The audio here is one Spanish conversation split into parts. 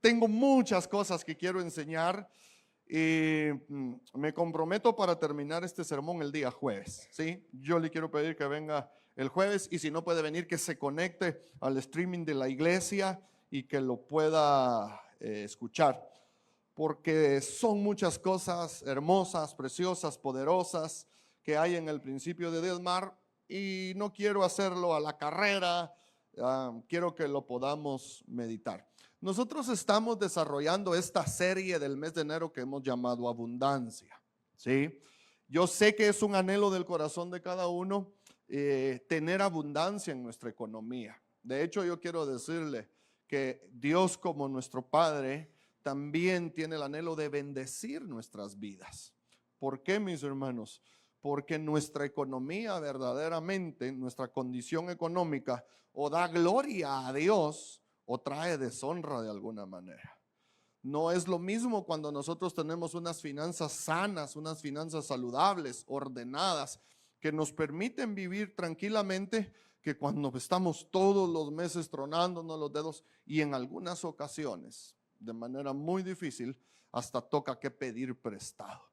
tengo muchas cosas que quiero enseñar y me comprometo para terminar este sermón el día jueves, ¿sí? Yo le quiero pedir que venga el jueves y si no puede venir, que se conecte al streaming de la iglesia y que lo pueda escuchar, porque son muchas cosas hermosas, preciosas, poderosas que hay en el principio de diezmar y no quiero hacerlo a la carrera, quiero que lo podamos meditar. Nosotros estamos desarrollando esta serie del mes de enero que hemos llamado Abundancia, ¿sí? Yo sé que es un anhelo del corazón de cada uno tener abundancia en nuestra economía. De hecho, yo quiero decirle que Dios, como nuestro Padre, también tiene el anhelo de bendecir nuestras vidas. ¿Por qué, mis hermanos? Porque nuestra economía verdaderamente, nuestra condición económica, o da gloria a Dios o trae deshonra de alguna manera. No es lo mismo cuando nosotros tenemos unas finanzas sanas, unas finanzas saludables, ordenadas, que nos permiten vivir tranquilamente, que cuando estamos todos los meses tronándonos los dedos y en algunas ocasiones, de manera muy difícil, hasta toca que pedir prestado.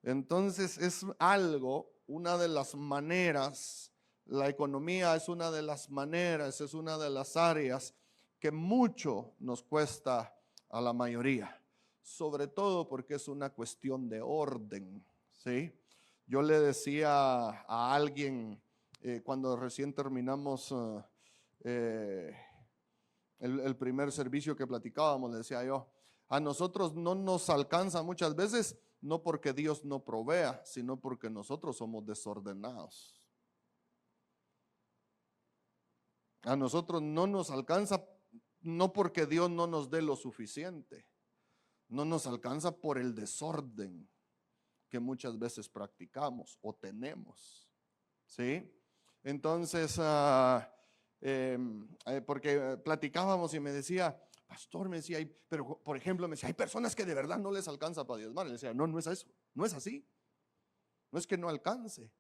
Entonces es algo, una de las maneras, la economía es una de las maneras, es una de las áreas que mucho nos cuesta a la mayoría, sobre todo porque es una cuestión de orden, ¿sí? Yo le decía a alguien cuando recién terminamos el primer servicio que platicábamos, le decía yo, a nosotros no nos alcanza muchas veces, no porque Dios no provea, sino porque nosotros somos desordenados. A nosotros no nos alcanza, no porque Dios no nos dé lo suficiente, no nos alcanza por el desorden que muchas veces practicamos o tenemos, ¿sí? Entonces, porque platicábamos y me decía, pastor, me decía, pero por ejemplo, me decía, hay personas que de verdad no les alcanza para diezmar. Le decía, no, no es eso, no es así. No es que no alcance.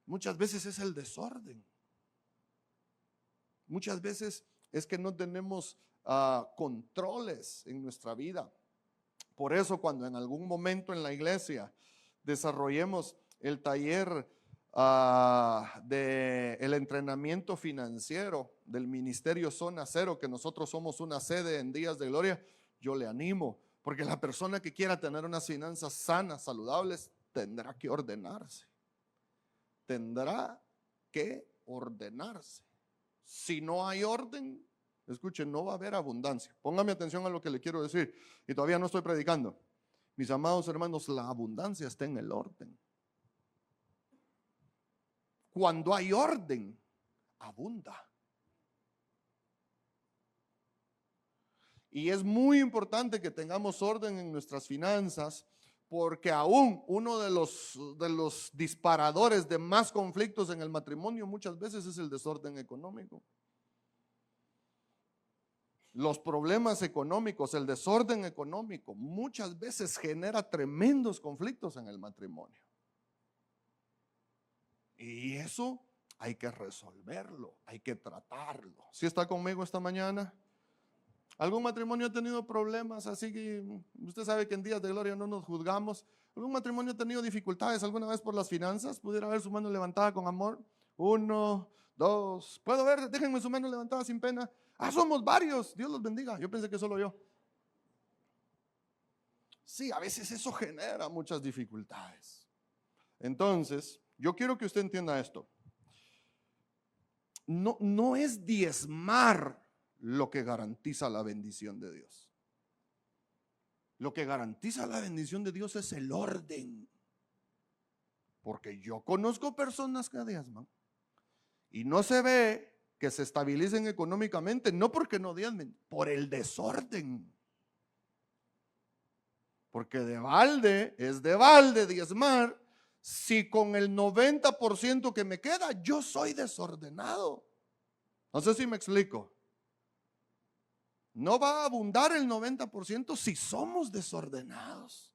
Muchas veces es el desorden. Muchas veces es que no tenemos controles en nuestra vida. Por eso cuando en algún momento en la iglesia desarrollemos el taller del entrenamiento financiero del Ministerio Zona Cero, que nosotros somos una sede en Días de Gloria, yo le animo, porque la persona que quiera tener unas finanzas sanas, saludables, tendrá que ordenarse. Tendrá que ordenarse. Si no hay orden, escuchen, no va a haber abundancia. Póngame atención a lo que le quiero decir. Y todavía no estoy predicando. Mis amados hermanos, la abundancia está en el orden. Cuando hay orden, abunda. Y es muy importante que tengamos orden en nuestras finanzas, porque aún uno de los disparadores de más conflictos en el matrimonio muchas veces es el desorden económico. Los problemas económicos, el desorden económico, muchas veces genera tremendos conflictos en el matrimonio. Y eso hay que resolverlo, hay que tratarlo. ¿Sí está conmigo esta mañana? ¿Algún matrimonio ha tenido problemas? Así que usted sabe que en Días de Gloria no nos juzgamos. ¿Algún matrimonio ha tenido dificultades alguna vez por las finanzas? ¿Pudiera ver su mano levantada con amor? 1, 2, ¿puedo ver? Déjenme su mano levantada sin pena. Somos varios, Dios los bendiga. Yo pensé que solo yo. Sí, a veces eso genera muchas dificultades. Entonces, yo quiero que usted entienda esto. No es diezmar lo que garantiza la bendición de Dios. Lo que garantiza la bendición de Dios es el orden. Porque yo conozco personas que diezman y no se ve que se estabilicen económicamente, no porque no diezmen, por el desorden. Porque es de balde diezmar si con el 90% que me queda yo soy desordenado. No sé si me explico. No va a abundar el 90% si somos desordenados.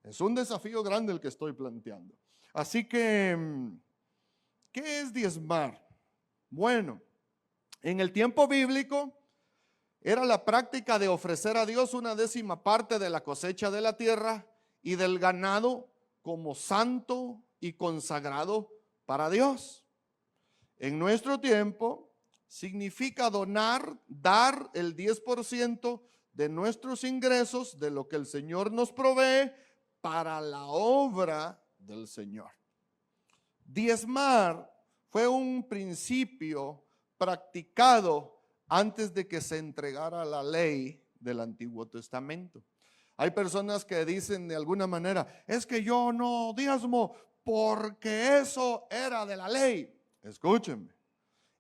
Es un desafío grande el que estoy planteando. Así que, ¿qué es diezmar? Bueno, en el tiempo bíblico era la práctica de ofrecer a Dios una 10ª parte de la cosecha de la tierra y del ganado como santo y consagrado para Dios. En nuestro tiempo significa dar el 10% de nuestros ingresos, de lo que el Señor nos provee para la obra del Señor. Diezmar fue un principio practicado antes de que se entregara la ley del Antiguo Testamento. Hay personas que dicen de alguna manera, es que yo no diezmo porque eso era de la ley. Escúchenme,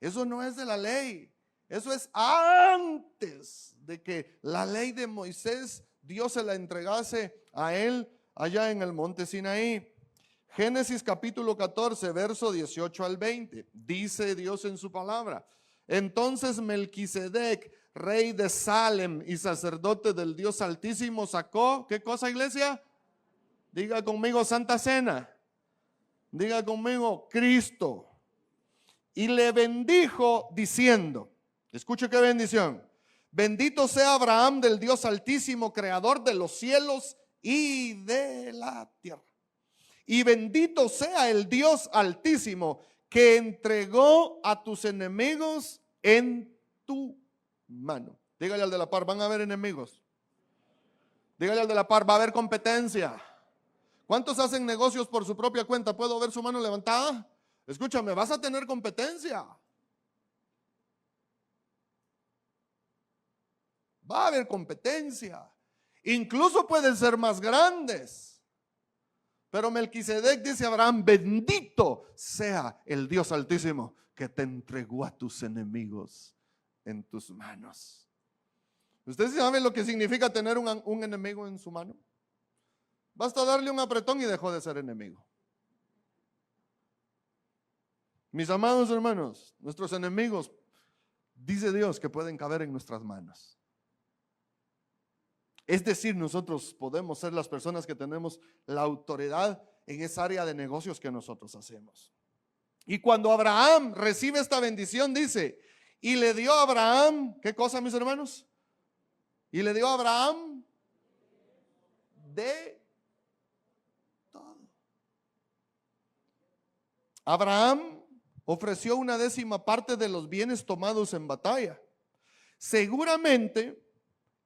eso no es de la ley. Eso es antes de que la ley de Moisés, Dios se la entregase a él allá en el monte Sinaí. Génesis capítulo 14, verso 18 al 20. Dice Dios en su palabra: entonces Melquisedec, rey de Salem y sacerdote del Dios Altísimo, sacó, ¿qué cosa, iglesia? Diga conmigo Santa Cena. Diga conmigo Cristo. Y le bendijo diciendo, escuche qué bendición: bendito sea Abraham del Dios Altísimo, creador de los cielos y de la tierra. Y bendito sea el Dios Altísimo que entregó a tus enemigos en tu mano. Dígale al de la par, van a haber enemigos. Dígale al de la par, va a haber competencia. ¿Cuántos hacen negocios por su propia cuenta? ¿Puedo ver su mano levantada? Escúchame, vas a tener competencia. Va a haber competencia. Incluso pueden ser más grandes. Pero Melquisedec dice a Abraham: bendito sea el Dios Altísimo que te entregó a tus enemigos en tus manos. ¿Usted sabe lo que significa tener un enemigo en su mano? Basta darle un apretón y dejó de ser enemigo. Mis amados hermanos, nuestros enemigos, dice Dios que pueden caber en nuestras manos. Es decir, nosotros podemos ser las personas que tenemos la autoridad en esa área de negocios que nosotros hacemos. Y cuando Abraham recibe esta bendición, dice, y le dio a Abraham, ¿qué cosa, mis hermanos? Y le dio a Abraham de todo. Abraham ofreció una 10ª parte de los bienes tomados en batalla. Seguramente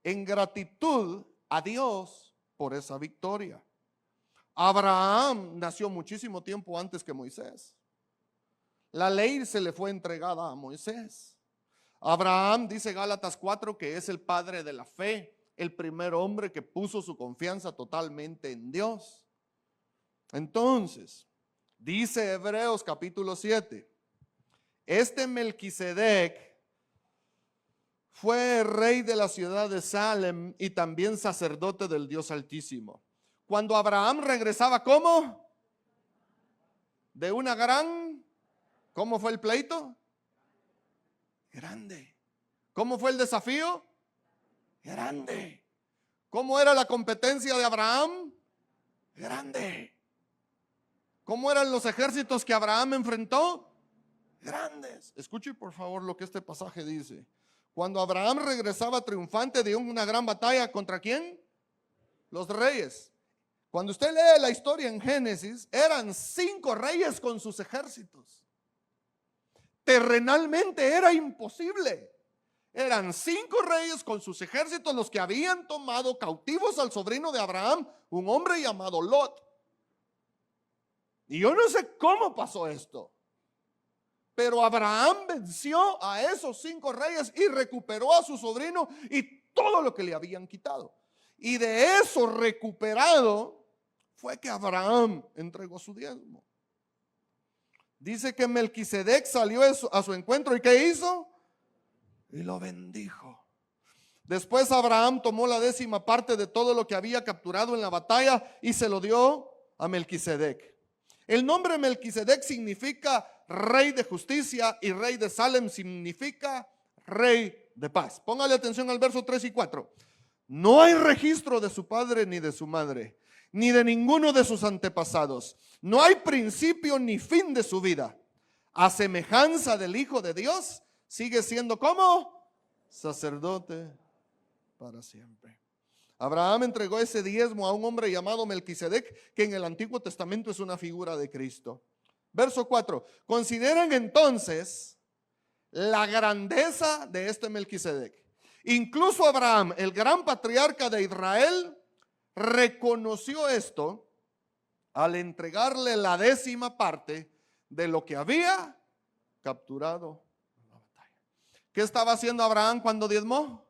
en gratitud a Dios por esa victoria. Abraham nació muchísimo tiempo antes que Moisés. La ley se le fue entregada a Moisés. Abraham, dice Gálatas 4, que es el padre de la fe, el primer hombre que puso su confianza totalmente en Dios. Entonces, dice Hebreos capítulo 7, este Melquisedec fue rey de la ciudad de Salem y también sacerdote del Dios Altísimo. Cuando Abraham regresaba, ¿cómo? De una gran, ¿cómo fue el pleito? Grande. ¿Cómo fue el desafío? Grande. ¿Cómo era la competencia de Abraham? Grande. ¿Cómo eran los ejércitos que Abraham enfrentó? Grandes. Escuche por favor lo que este pasaje dice. Cuando Abraham regresaba triunfante de una gran batalla, ¿contra quién? Los reyes. Cuando usted lee la historia en Génesis, eran 5 reyes con sus ejércitos. Terrenalmente era imposible. Eran 5 reyes con sus ejércitos los que habían tomado cautivos al sobrino de Abraham, un hombre llamado Lot. Y yo no sé cómo pasó esto. Pero Abraham venció a esos 5 reyes y recuperó a su sobrino y todo lo que le habían quitado. Y de eso recuperado fue que Abraham entregó su diezmo. Dice que Melquisedec salió a su encuentro y ¿qué hizo? Y lo bendijo. Después Abraham tomó la 10ª parte de todo lo que había capturado en la batalla y se lo dio a Melquisedec. El nombre Melquisedec significa rey de justicia y rey de Salem significa rey de paz. Póngale atención al verso 3 y 4. No hay registro de su padre ni de su madre, ni de ninguno de sus antepasados. No hay principio ni fin de su vida. A semejanza del Hijo de Dios, sigue siendo ¿cómo? sacerdote para siempre. Abraham entregó ese diezmo a un hombre llamado Melquisedec, que en el Antiguo Testamento es una figura de Cristo. Verso 4. Consideren entonces la grandeza de este Melquisedec. Incluso Abraham, el gran patriarca de Israel, reconoció esto al entregarle la 10ª parte de lo que había capturado en la batalla. ¿Qué estaba haciendo Abraham cuando diezmó?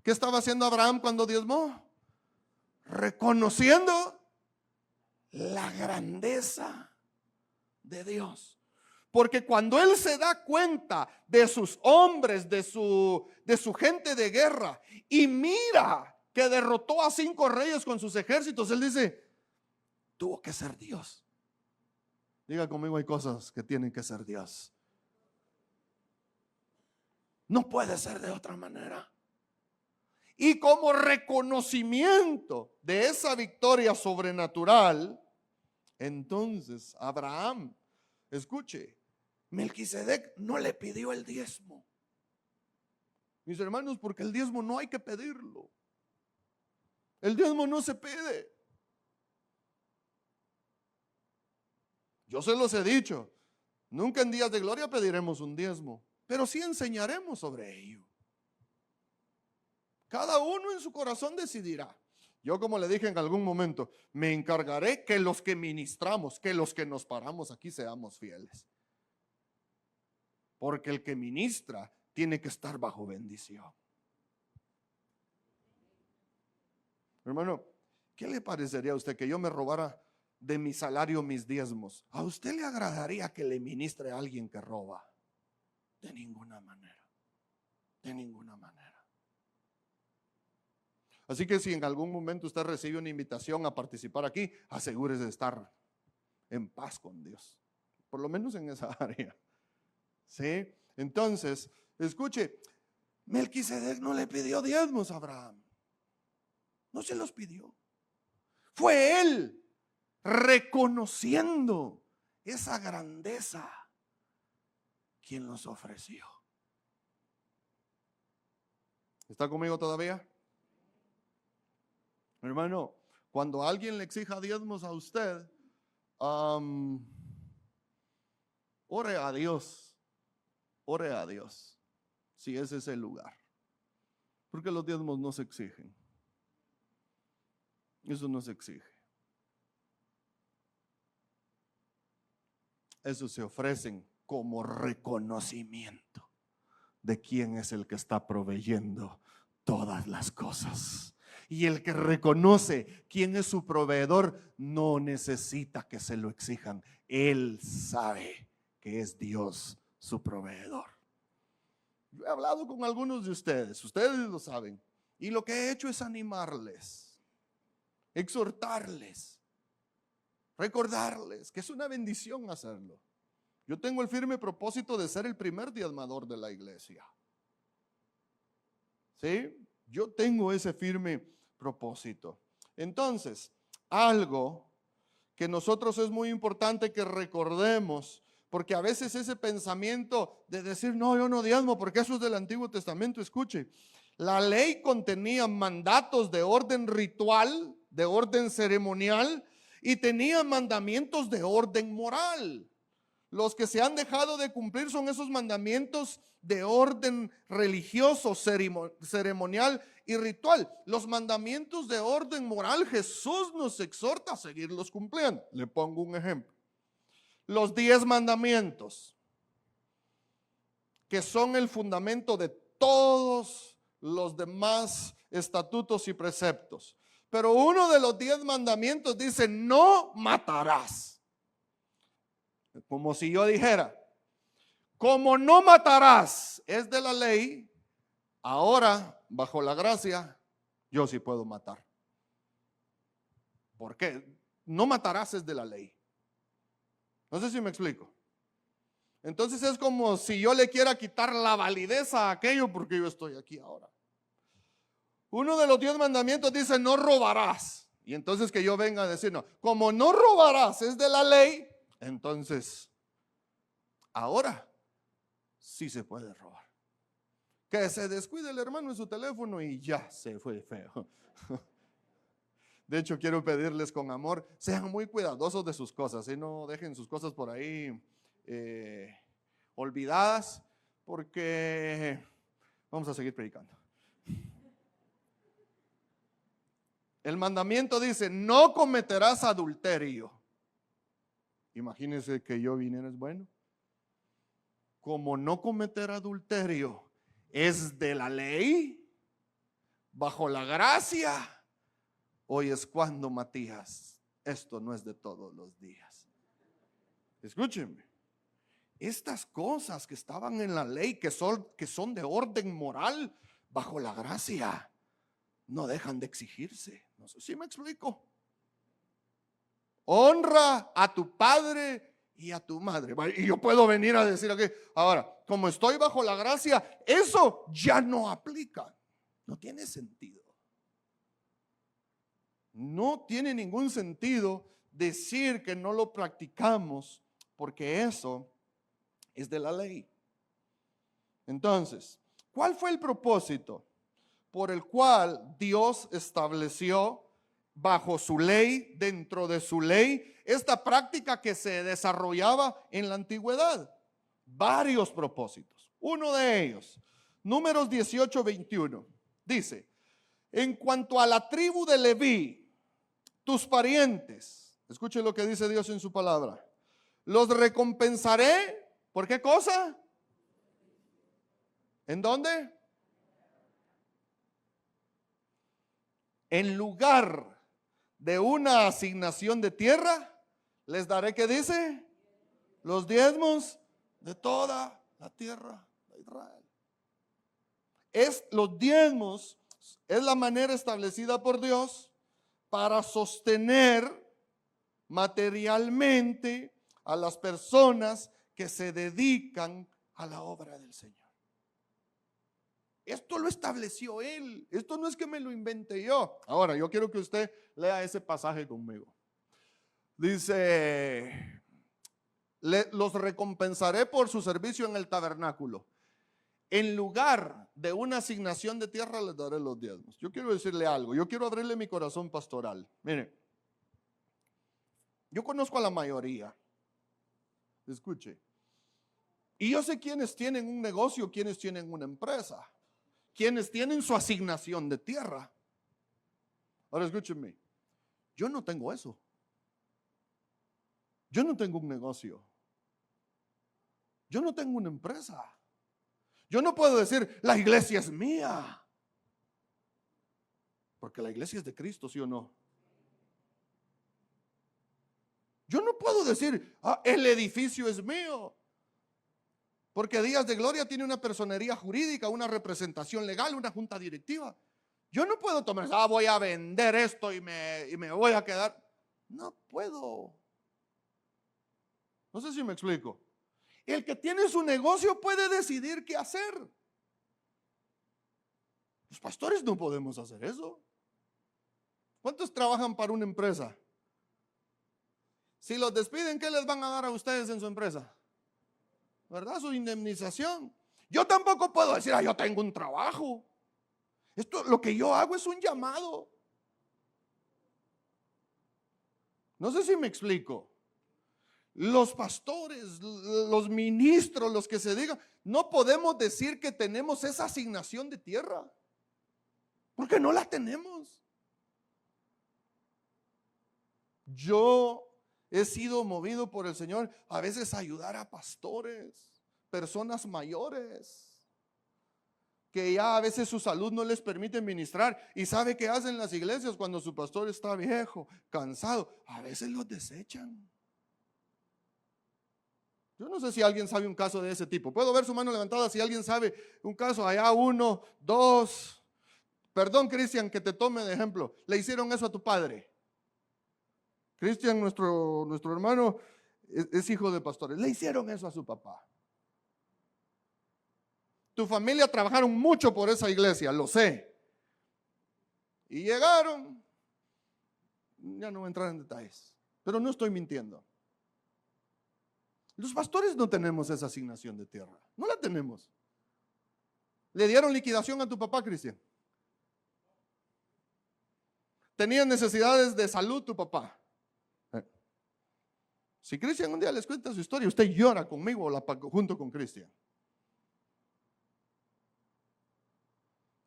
¿Qué estaba haciendo Abraham cuando diezmó? Reconociendo la grandeza de Dios. Porque cuando él se da cuenta de sus hombres, de su gente de guerra, y mira que derrotó a 5 reyes con sus ejércitos, él dice, tuvo que ser Dios. Diga conmigo, hay cosas que tienen que ser Dios. No puede ser de otra manera. Y como reconocimiento de esa victoria sobrenatural, entonces Abraham, escuche, Melquisedec no le pidió el diezmo. Mis hermanos, porque el diezmo no hay que pedirlo. El diezmo no se pide. Yo se los he dicho, nunca en días de gloria pediremos un diezmo, pero sí enseñaremos sobre ello. Cada uno en su corazón decidirá. Yo, como le dije en algún momento, me encargaré que los que ministramos, que los que nos paramos aquí seamos fieles. Porque el que ministra tiene que estar bajo bendición. Hermano, ¿qué le parecería a usted que yo me robara de mi salario mis diezmos? ¿A usted le agradaría que le ministre a alguien que roba? De ninguna manera. De ninguna manera. Así que si en algún momento usted recibe una invitación a participar aquí, asegúrese de estar en paz con Dios. Por lo menos en esa área. ¿Sí? Entonces, escuche, Melquisedec no le pidió diezmos a Abraham. No se los pidió. Fue él reconociendo esa grandeza quien los ofreció. ¿Está conmigo todavía? Hermano, cuando alguien le exija diezmos a usted, ore a Dios. Ore a Dios, si ese es el lugar. Porque los diezmos no se exigen. Eso no se exige. Eso se ofrecen como reconocimiento de quién es el que está proveyendo todas las cosas. Y el que reconoce quién es su proveedor no necesita que se lo exijan. Él sabe que es Dios su proveedor. Yo he hablado con algunos de ustedes lo saben, y lo que he hecho es animarles, exhortarles, recordarles que es una bendición hacerlo. Yo tengo el firme propósito de ser el primer diezmador de la iglesia. ¿Sí? Yo tengo ese firme propósito. Entonces, algo que nosotros es muy importante que recordemos, porque a veces ese pensamiento de decir, no, yo no diezmo, porque eso es del Antiguo Testamento. Escuche, la ley contenía mandatos de orden ritual, de orden ceremonial, y tenía mandamientos de orden moral. Los que se han dejado de cumplir son esos mandamientos de orden religioso, ceremonial y ritual. Los mandamientos de orden moral, Jesús nos exhorta a seguirlos cumpliendo. Le pongo un ejemplo. Los 10 mandamientos, que son el fundamento de todos los demás estatutos y preceptos. Pero uno de los 10 mandamientos dice, no matarás. Como si yo dijera, como no matarás es de la ley, ahora bajo la gracia yo sí puedo matar. ¿Por qué? No matarás es de la ley. No sé si me explico. Entonces es como si yo le quiera quitar la validez a aquello porque yo estoy aquí ahora. Uno de los 10 mandamientos dice no robarás. Y entonces que yo venga a decir, no, como no robarás es de la ley, entonces ahora sí se puede robar. Que se descuide el hermano en su teléfono y ya se fue feo. De hecho, quiero pedirles con amor, sean muy cuidadosos de sus cosas, y no dejen sus cosas por ahí olvidadas, porque vamos a seguir predicando. El mandamiento dice, no cometerás adulterio. Imagínense que yo viniera, es bueno. Como no cometer adulterio es de la ley, bajo la gracia, hoy es cuando, Matías, esto no es de todos los días. Escúchenme, estas cosas que estaban en la ley, que son de orden moral, bajo la gracia, no dejan de exigirse. No sé si me explico. Honra a tu padre y a tu madre. Y yo puedo venir a decir aquí, ahora, como estoy bajo la gracia, eso ya no aplica. No tiene sentido. No tiene ningún sentido decir que no lo practicamos, porque eso es de la ley. Entonces, ¿cuál fue el propósito por el cual Dios estableció bajo su ley, dentro de su ley, esta práctica que se desarrollaba en la antigüedad? Varios propósitos. Uno de ellos, Números 18:21, dice, en cuanto a la tribu de Leví, tus parientes, escuche lo que dice Dios en su palabra, los recompensaré, ¿por qué cosa? ¿En dónde? En lugar de una asignación de tierra, les daré, ¿qué dice? Los diezmos de toda la tierra de Israel. Los diezmos es la manera establecida por Dios para sostener materialmente a las personas que se dedican a la obra del Señor. Esto lo estableció Él. Esto no es que me lo inventé yo. Ahora, yo quiero que usted lea ese pasaje conmigo. Dice, los recompensaré por su servicio en el tabernáculo. En lugar de una asignación de tierra, les daré los diezmos. Yo quiero decirle algo. Yo quiero abrirle mi corazón pastoral. Mire, yo conozco a la mayoría. Escuche. Y yo sé quiénes tienen un negocio, quiénes tienen una empresa, quienes tienen su asignación de tierra. Ahora escúchenme, yo no tengo eso. Yo no tengo un negocio. Yo no tengo una empresa. Yo no puedo decir, la iglesia es mía. Porque la iglesia es de Cristo, ¿sí o no? Yo no puedo decir, el edificio es mío. Porque Días de Gloria tiene una personería jurídica, una representación legal, una junta directiva. Yo no puedo tomar, voy a vender esto y me voy a quedar. No puedo. No sé si me explico. El que tiene su negocio puede decidir qué hacer. Los pastores no podemos hacer eso. ¿Cuántos trabajan para una empresa? Si los despiden, ¿qué les van a dar a ustedes en su empresa? ¿Verdad? Su indemnización. Yo tampoco puedo decir, yo tengo un trabajo. Esto, lo que yo hago es un llamado. No sé si me explico. Los pastores, los ministros, los que se digan, no podemos decir que tenemos esa asignación de tierra, porque no la tenemos. Yo he sido movido por el Señor a veces a ayudar a pastores, personas mayores, que ya a veces su salud no les permite ministrar. ¿Y sabe qué hacen las iglesias cuando su pastor está viejo, cansado? A veces los desechan. Yo no sé si alguien sabe un caso de ese tipo. Puedo ver su mano levantada si alguien sabe un caso. Allá 1, 2. Perdón, Cristian, que te tome de ejemplo. Le hicieron eso a tu padre. Cristian, nuestro hermano, es hijo de pastores. Le hicieron eso a su papá. Tu familia trabajaron mucho por esa iglesia, lo sé. Y llegaron. Ya no voy a entrar en detalles, pero no estoy mintiendo. Los pastores no tenemos esa asignación de tierra, no la tenemos. ¿Le dieron liquidación a tu papá, Cristian? ¿Tenía necesidades de salud tu papá? Si Cristian un día les cuenta su historia, usted llora conmigo junto con Cristian.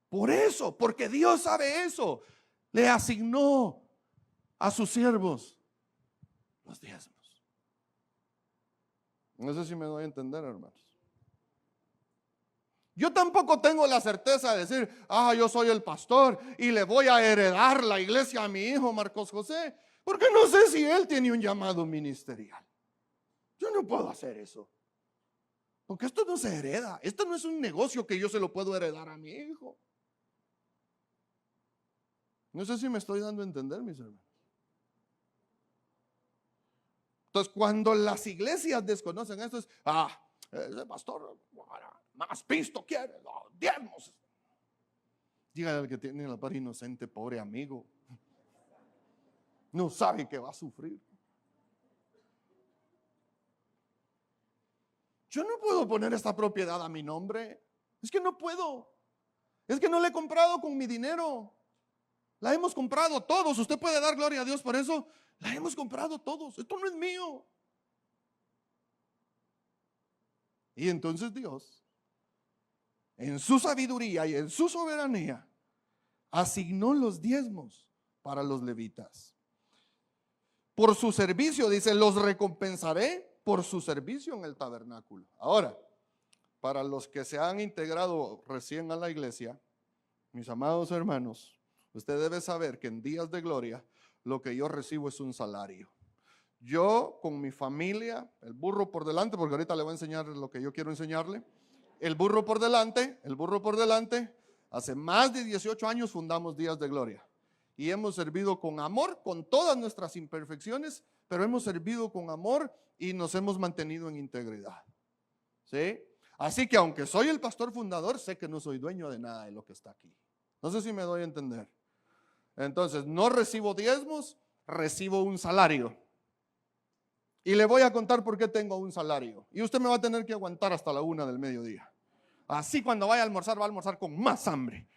Por eso, porque Dios sabe eso, le asignó a sus siervos los diezmos. No sé si me doy a entender, hermanos. Yo tampoco tengo la certeza de decir, yo soy el pastor y le voy a heredar la iglesia a mi hijo Marcos José, porque no sé si él tiene un llamado ministerial. Yo no puedo hacer eso, porque esto no se hereda. Esto no es un negocio que yo se lo puedo heredar a mi hijo. No sé si me estoy dando a entender, mis hermanos. Entonces, cuando las iglesias desconocen esto, es, ese pastor más pisto quiere, diezmos. Dígale al que tiene la par inocente, pobre amigo. No sabe que va a sufrir. Yo no puedo poner esta propiedad a mi nombre. Es que no puedo. Es que no la he comprado con mi dinero. La hemos comprado todos. Usted puede dar gloria a Dios por eso. La hemos comprado todos. Esto no es mío. Y entonces Dios, en su sabiduría y en su soberanía, asignó los diezmos para los levitas. Por su servicio, dice, los recompensaré por su servicio en el tabernáculo. Ahora, para los que se han integrado recién a la iglesia, mis amados hermanos, usted debe saber que en días de gloria, lo que yo recibo es un salario. Yo con mi familia, el burro por delante, porque ahorita le voy a enseñar lo que yo quiero enseñarle. El burro por delante, hace más de 18 años fundamos Días de Gloria. Y hemos servido con amor, con todas nuestras imperfecciones, pero hemos servido con amor y nos hemos mantenido en integridad. ¿Sí? Así que aunque soy el pastor fundador, sé que no soy dueño de nada de lo que está aquí. No sé si me doy a entender. Entonces, no recibo diezmos, recibo un salario. Y le voy a contar por qué tengo un salario. Y usted me va a tener que aguantar hasta la 1 del mediodía. Así cuando vaya a almorzar, va a almorzar con más hambre.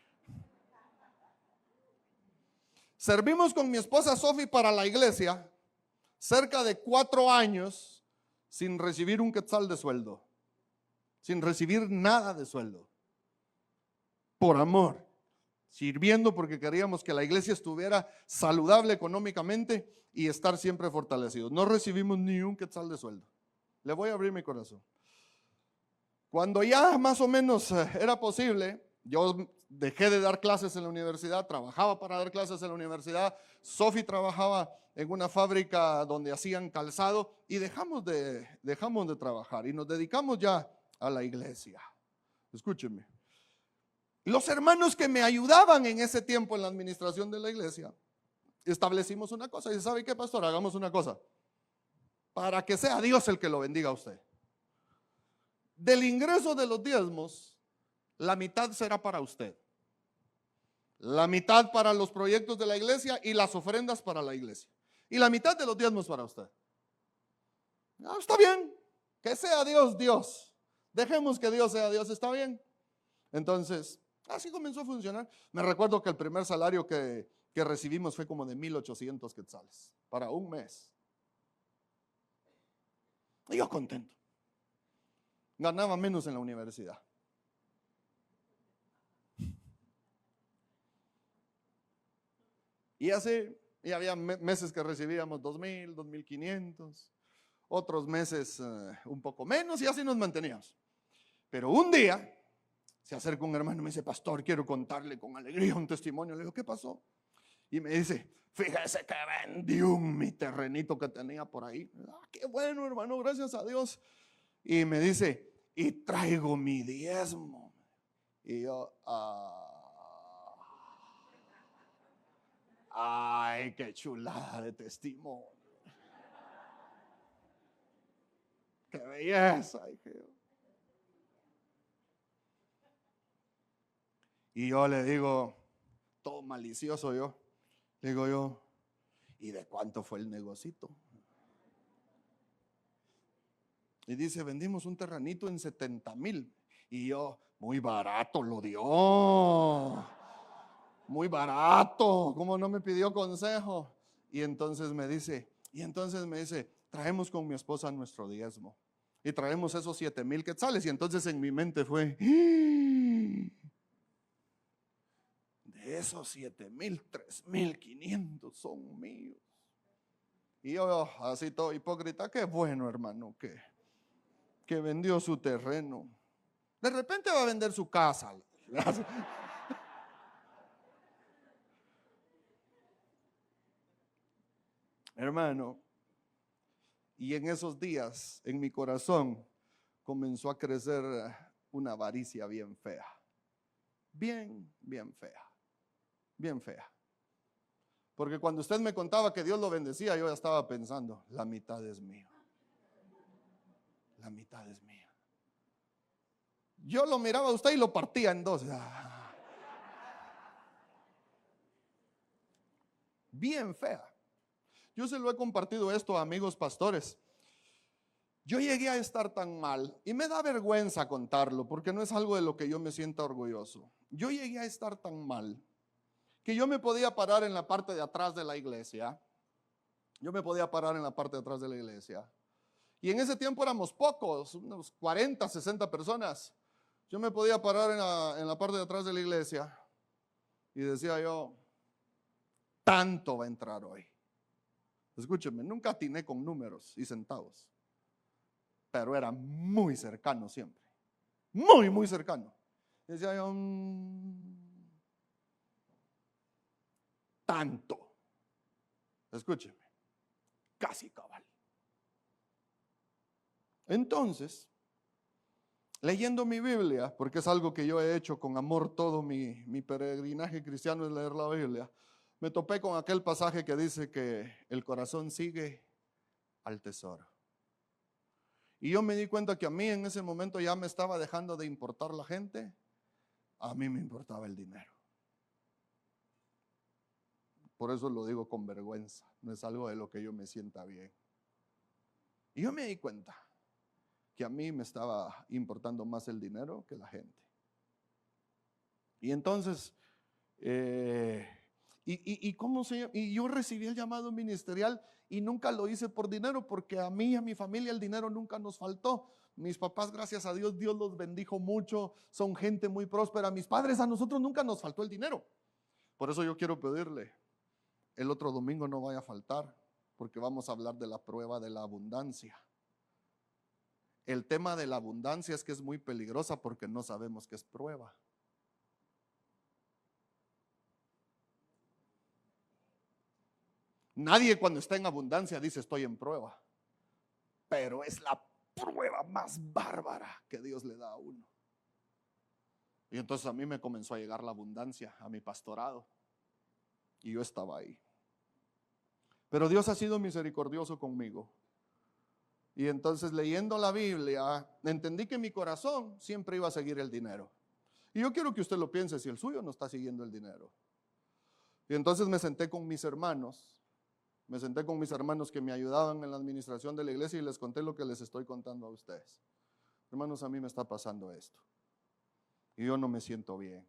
Servimos con mi esposa Sofi para la iglesia cerca de 4 años sin recibir un quetzal de sueldo. Sin recibir nada de sueldo. Por amor. Sirviendo porque queríamos que la iglesia estuviera saludable económicamente y estar siempre fortalecidos. No recibimos ni un quetzal de sueldo. Le voy a abrir mi corazón. Cuando ya más o menos era posible, yo dejé de dar clases en la universidad, trabajaba para dar clases en la universidad. Sofi trabajaba en una fábrica donde hacían calzado y dejamos de trabajar y nos dedicamos ya a la iglesia. Escúchenme. Los hermanos que me ayudaban en ese tiempo en la administración de la iglesia, establecimos una cosa. Y ¿sabe qué, pastor? Hagamos una cosa. Para que sea Dios el que lo bendiga a usted. Del ingreso de los diezmos, la mitad será para usted. La mitad para los proyectos de la iglesia y las ofrendas para la iglesia. Y la mitad de los diezmos para usted. Está bien. Que sea Dios, Dios. Dejemos que Dios sea Dios, ¿está bien? Entonces, así comenzó a funcionar. Me recuerdo que el primer salario que recibimos fue como de 1,800 quetzales para un mes. Y yo contento. Ganaba menos en la universidad. Y había meses que recibíamos 2,000, 2,500, otros meses un poco menos y así nos manteníamos. Pero un día se acerca un hermano y me dice, pastor, quiero contarle con alegría un testimonio. Le digo, ¿qué pasó? Y me dice, fíjese que vendí mi terrenito que tenía por ahí. Qué bueno, hermano, gracias a Dios. Y me dice, y traigo mi diezmo. Y yo, ay, qué chulada de testimonio. Qué belleza, dije yo. Y yo le digo, todo malicioso yo, le digo yo, ¿y de cuánto fue el negocito? Y dice, vendimos un terrenito en 70,000. Y yo, muy barato lo dio. Muy barato. ¿Cómo no me pidió consejo? Y entonces me dice, traemos con mi esposa nuestro diezmo. Y traemos esos 7,000 quetzales. Y entonces en mi mente fue, de esos 7,000, 3,500 son míos. Y yo, así todo hipócrita, qué bueno, hermano, que vendió su terreno. De repente va a vender su casa. Hermano, y en esos días, en mi corazón, comenzó a crecer una avaricia bien fea. Bien fea. Bien fea. Porque cuando usted me contaba que Dios lo bendecía, yo ya estaba pensando, la mitad es mío. La mitad es mía. Yo lo miraba a usted y lo partía en dos. Bien fea. Yo se lo he compartido esto a amigos pastores. Yo llegué a estar tan mal, y me da vergüenza contarlo, porque no es algo de lo que yo me sienta orgulloso. Yo llegué a estar tan mal, que yo me podía parar en la parte de atrás de la iglesia. Yo me podía parar en la parte de atrás de la iglesia. Y en ese tiempo éramos pocos, unos 40, 60 personas. Yo me podía parar en la parte de atrás de la iglesia y decía yo, tanto va a entrar hoy. Escúcheme, nunca atiné con números y centavos, pero era muy cercano siempre. Muy cercano. Decía yo, tanto. Escúcheme, casi cabal. Entonces, leyendo mi Biblia, porque es algo que yo he hecho con amor todo mi peregrinaje cristiano, es leer la Biblia, me topé con aquel pasaje que dice que el corazón sigue al tesoro. Y yo me di cuenta que a mí en ese momento ya me estaba dejando de importar la gente, a mí me importaba el dinero. Por eso lo digo con vergüenza, no es algo de lo que yo me sienta bien. Y yo me di cuenta que a mí me estaba importando más el dinero que la gente. Y entonces, y yo recibí el llamado ministerial y nunca lo hice por dinero, porque a mí y a mi familia el dinero nunca nos faltó. Mis papás, gracias a Dios, Dios los bendijo mucho, son gente muy próspera. Mis padres, a nosotros nunca nos faltó el dinero. Por eso yo quiero pedirle, el otro domingo no vaya a faltar, porque vamos a hablar de la prueba de la abundancia. El tema de la abundancia es que es muy peligrosa porque no sabemos qué es prueba. Nadie cuando está en abundancia dice estoy en prueba, pero es la prueba más bárbara que Dios le da a uno. Y entonces a mí me comenzó a llegar la abundancia a mi pastorado y yo estaba ahí. Pero Dios ha sido misericordioso conmigo. Y entonces, leyendo la Biblia, entendí que mi corazón siempre iba a seguir el dinero. Y yo quiero que usted lo piense, si el suyo no está siguiendo el dinero. Y entonces me senté con mis hermanos que me ayudaban en la administración de la iglesia y les conté lo que les estoy contando a ustedes. Hermanos, a mí me está pasando esto y yo no me siento bien.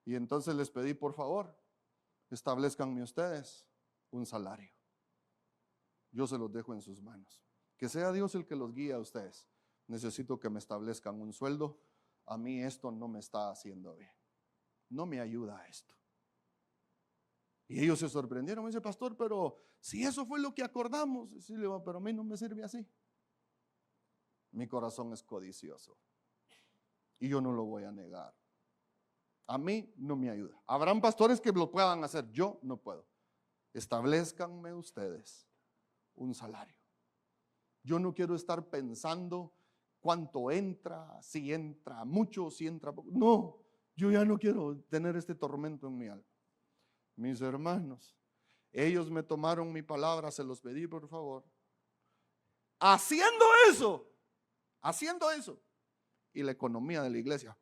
Y entonces les pedí, por favor, establezcanme ustedes un salario. Yo se los dejo en sus manos. Que sea Dios el que los guíe a ustedes. Necesito que me establezcan un sueldo. A mí esto no me está haciendo bien. No me ayuda esto. Y ellos se sorprendieron. Me dice, pastor, pero si eso fue lo que acordamos. Sí, le digo, pero a mí no me sirve así. Mi corazón es codicioso. Y yo no lo voy a negar. A mí no me ayuda. Habrán pastores que lo puedan hacer. Yo no puedo. Establezcanme ustedes un salario. Yo no quiero estar pensando cuánto entra, si entra mucho, si entra poco. No, yo ya no quiero tener este tormento en mi alma. Mis hermanos, ellos me tomaron mi palabra, se los pedí por favor. Haciendo eso, y la economía de la iglesia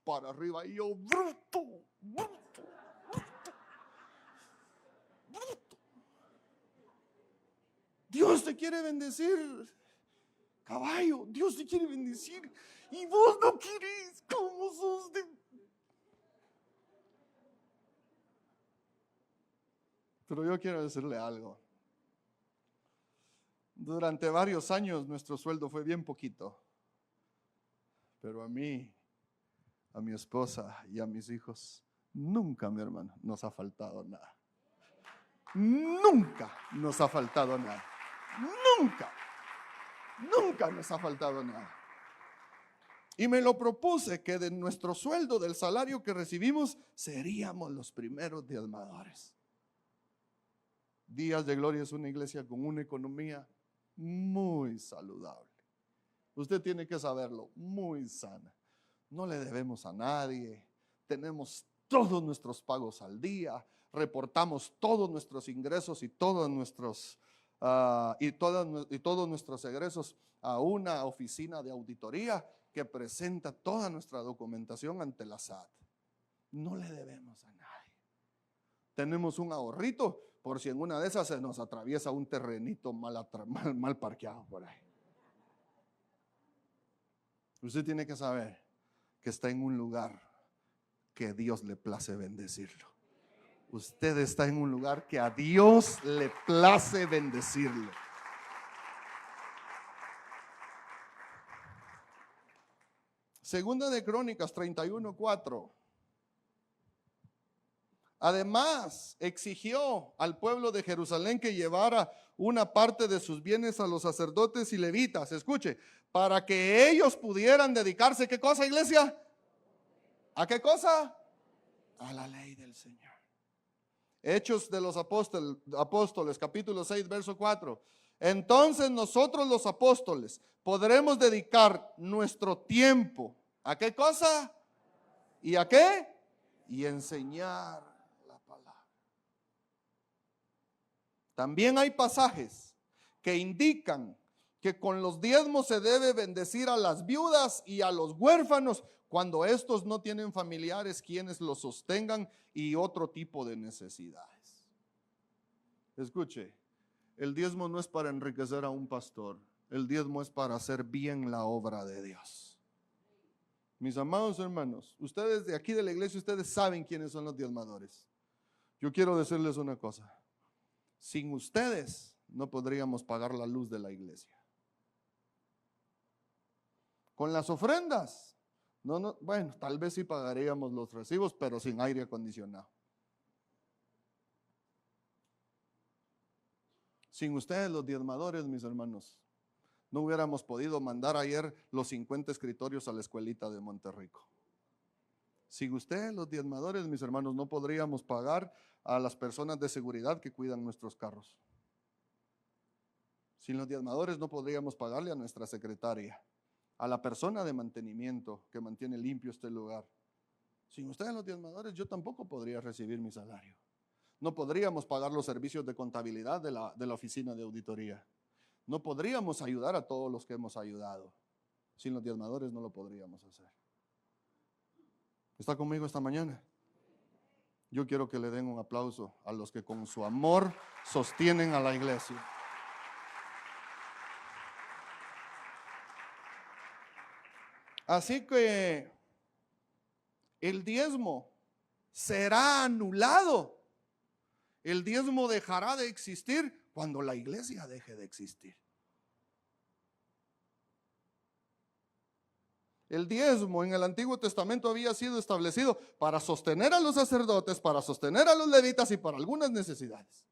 para arriba, y yo, bruto. Dios te quiere bendecir. Caballo, Dios te quiere bendecir y vos no querés. ¿Cómo sos de...? Pero yo quiero decirle algo. Durante varios años nuestro sueldo fue bien poquito. Pero a mí, a mi esposa y a mis hijos, nunca, mi hermano, nos ha faltado nada. Nunca nos ha faltado nada. Nunca. Nunca nos ha faltado nada. Y me lo propuse que de nuestro sueldo, del salario que recibimos, seríamos los primeros diezmadores. Días de Gloria es una iglesia con una economía muy saludable. Usted tiene que saberlo, muy sana. No le debemos a nadie. Tenemos todos nuestros pagos al día. Reportamos todos nuestros ingresos y todos nuestros egresos a una oficina de auditoría que presenta toda nuestra documentación ante la SAT. No le debemos a nadie. Tenemos un ahorrito por si en una de esas se nos atraviesa un terrenito mal parqueado por ahí. Usted tiene que saber que está en un lugar que Dios le place bendecirlo. Usted está en un lugar que a Dios le place bendecirlo. Segunda de Crónicas 31:4. Además, exigió al pueblo de Jerusalén que llevara una parte de sus bienes a los sacerdotes y levitas. Escuche, para que ellos pudieran dedicarse, ¿qué cosa, iglesia? ¿A qué cosa? A la ley del Señor. Hechos de los Apóstoles, capítulo 6, verso 4. Entonces nosotros los apóstoles podremos dedicar nuestro tiempo. ¿A qué cosa? ¿Y a qué? Y enseñar la palabra. También hay pasajes que indican que con los diezmos se debe bendecir a las viudas y a los huérfanos cuando estos no tienen familiares quienes los sostengan y otro tipo de necesidades. Escuche, el diezmo no es para enriquecer a un pastor, el diezmo es para hacer bien la obra de Dios. Mis amados hermanos, ustedes de aquí de la iglesia, ustedes saben quiénes son los diezmadores. Yo quiero decirles una cosa, sin ustedes no podríamos pagar la luz de la iglesia. Con las ofrendas, bueno, tal vez sí pagaríamos los recibos, pero sin aire acondicionado. Sin ustedes, los diezmadores, mis hermanos, no hubiéramos podido mandar ayer los 50 escritorios a la escuelita de Monterrico. Sin ustedes, los diezmadores, mis hermanos, no podríamos pagar a las personas de seguridad que cuidan nuestros carros. Sin los diezmadores no podríamos pagarle a nuestra secretaria, a la persona de mantenimiento que mantiene limpio este lugar. Sin ustedes, los diezmadores, yo tampoco podría recibir mi salario. No podríamos pagar los servicios de contabilidad de la oficina de auditoría. No podríamos ayudar a todos los que hemos ayudado. Sin los diezmadores no lo podríamos hacer. ¿Está conmigo esta mañana? Yo quiero que le den un aplauso a los que con su amor sostienen a la iglesia. Así que el diezmo será anulado. El diezmo dejará de existir cuando la iglesia deje de existir. El diezmo en el Antiguo Testamento había sido establecido para sostener a los sacerdotes, para sostener a los levitas y para algunas necesidades.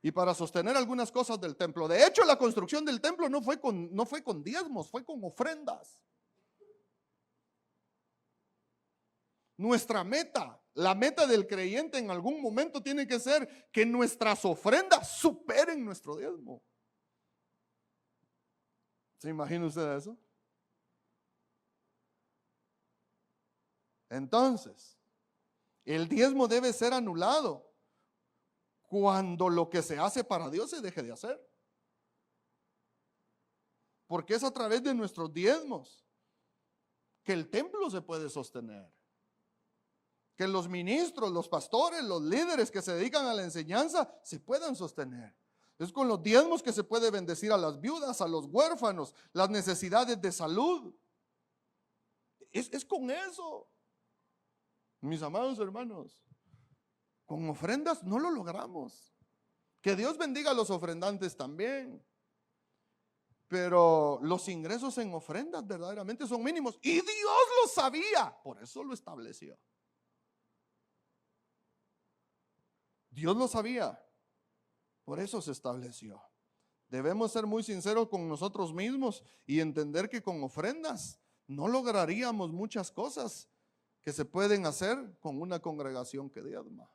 Y para sostener algunas cosas del templo. De hecho, la construcción del templo no fue con diezmos, fue con ofrendas. Nuestra meta, la meta del creyente en algún momento tiene que ser que nuestras ofrendas superen nuestro diezmo. ¿Se imagina usted eso? Entonces, el diezmo debe ser anulado cuando lo que se hace para Dios se deje de hacer. Porque es a través de nuestros diezmos que el templo se puede sostener. Que los ministros, los pastores, los líderes que se dedican a la enseñanza se puedan sostener. Es con los diezmos que se puede bendecir a las viudas, a los huérfanos, las necesidades de salud. Es con eso. Mis amados hermanos, con ofrendas no lo logramos. Que Dios bendiga a los ofrendantes también. Pero los ingresos en ofrendas verdaderamente son mínimos. Y Dios lo sabía, por eso lo estableció. Dios lo sabía, por eso se estableció. Debemos ser muy sinceros con nosotros mismos y entender que con ofrendas no lograríamos muchas cosas que se pueden hacer con una congregación que diezma.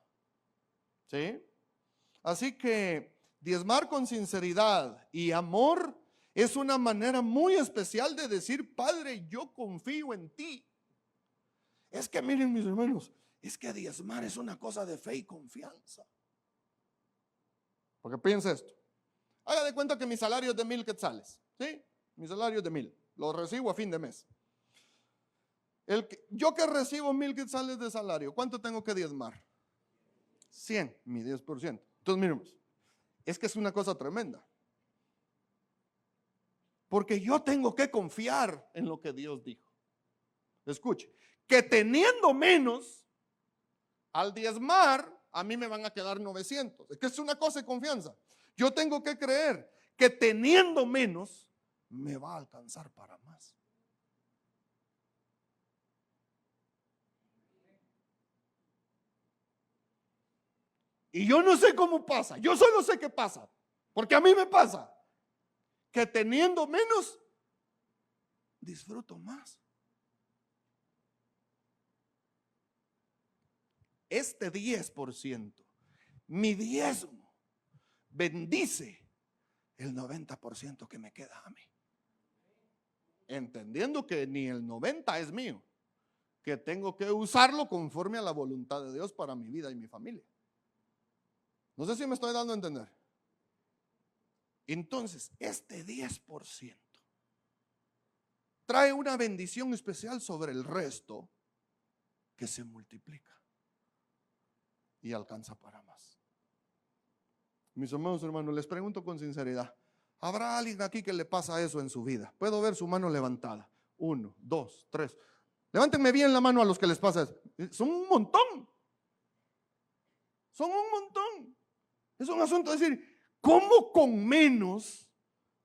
¿Sí? Así que diezmar con sinceridad y amor es una manera muy especial de decir: Padre, yo confío en ti. Es que miren, mis hermanos, es que diezmar es una cosa de fe y confianza. Porque piensa esto. Haga de cuenta que mi salario es de 1,000 quetzales. ¿Sí? Mi salario es de 1,000. Lo recibo a fin de mes. Yo que recibo 1,000 quetzales de salario, ¿cuánto tengo que diezmar? 100, mi 10%. Entonces, miremos, es que es una cosa tremenda. Porque yo tengo que confiar en lo que Dios dijo. Escuche, que teniendo menos, al diezmar, a mí me van a quedar 900. Es que es una cosa de confianza. Yo tengo que creer que teniendo menos, me va a alcanzar para más. Y yo no sé cómo pasa, yo solo sé que pasa, porque a mí me pasa, que teniendo menos, disfruto más. Este 10%, mi diezmo, bendice el 90% que me queda a mí. Entendiendo que ni el 90 es mío, que tengo que usarlo conforme a la voluntad de Dios para mi vida y mi familia. No sé si me estoy dando a entender. Entonces, este 10% trae una bendición especial sobre el resto que se multiplica y alcanza para más. Mis amados hermanos, les pregunto con sinceridad, ¿habrá alguien aquí que le pasa eso en su vida? Puedo ver su mano levantada. 1, 2, 3. Levántenme bien la mano a los que les pasa eso. Son un montón. Son un montón. Es un asunto de decir, ¿cómo con menos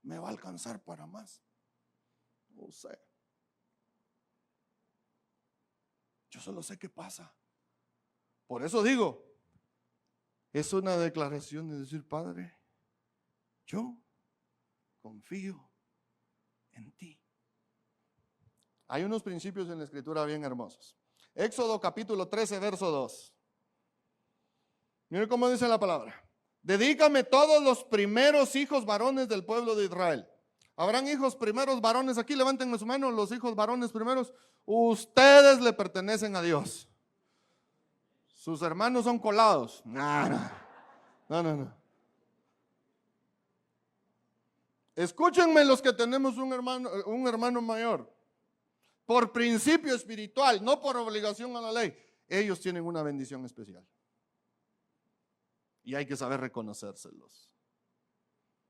me va a alcanzar para más? No sé. Yo solo sé qué pasa. Por eso digo, es una declaración de decir: Padre, yo confío en ti. Hay unos principios en la Escritura bien hermosos. Éxodo capítulo 13, verso 2. Miren cómo dice la palabra. Dedícame todos los primeros hijos varones del pueblo de Israel. ¿Habrán hijos primeros varones aquí? Levántenme su mano, los hijos varones primeros. Ustedes le pertenecen a Dios. Sus hermanos son colados. No. Escúchenme los que tenemos un hermano mayor. Por principio espiritual, no por obligación a la ley. Ellos tienen una bendición especial. Y hay que saber reconocérselos.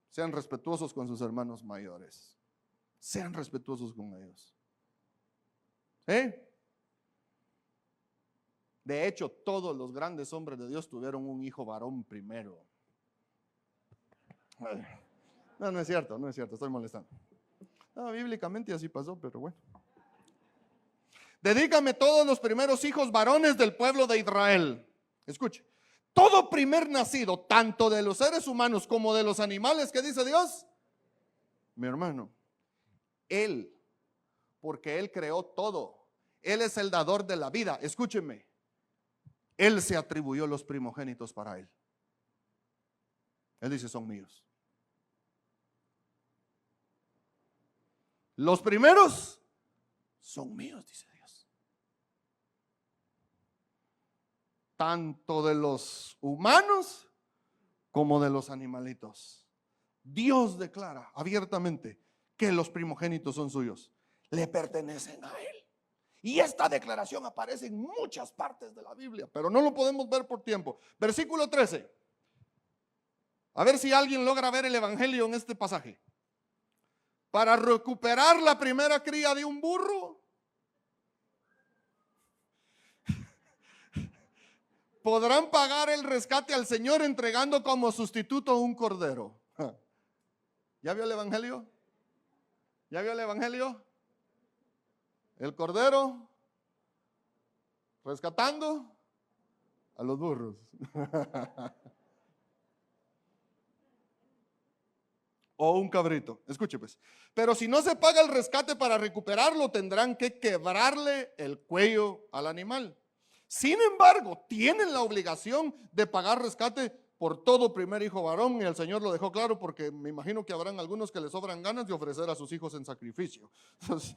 Sean respetuosos con sus hermanos mayores. Sean respetuosos con ellos. De hecho, todos los grandes hombres de Dios tuvieron un hijo varón primero. No es cierto, estoy molestando. No, bíblicamente así pasó, pero bueno. Dedícame todos los primeros hijos varones del pueblo de Israel. Escuche. Todo primer nacido, tanto de los seres humanos como de los animales, ¿qué dice Dios? Mi hermano, Él, porque Él creó todo, Él es el dador de la vida. Escúcheme, Él se atribuyó los primogénitos para Él. Él dice: son míos. Los primeros son míos, dice Dios. Tanto de los humanos como de los animalitos. Dios declara abiertamente que los primogénitos son suyos. Le pertenecen a Él. Y esta declaración aparece en muchas partes de la Biblia, pero no lo podemos ver por tiempo. Versículo 13. A ver si alguien logra ver el evangelio en este pasaje. Para recuperar la primera cría de un burro, podrán pagar el rescate al Señor entregando como sustituto un cordero. ¿Ya vio el evangelio? ¿Ya vio el evangelio? El cordero rescatando a los burros. O un cabrito. Escuche pues. Pero si no se paga el rescate para recuperarlo, tendrán que quebrarle el cuello al animal. Sin embargo, tienen la obligación de pagar rescate por todo primer hijo varón, y el Señor lo dejó claro porque me imagino que habrán algunos que les sobran ganas de ofrecer a sus hijos en sacrificio. Entonces,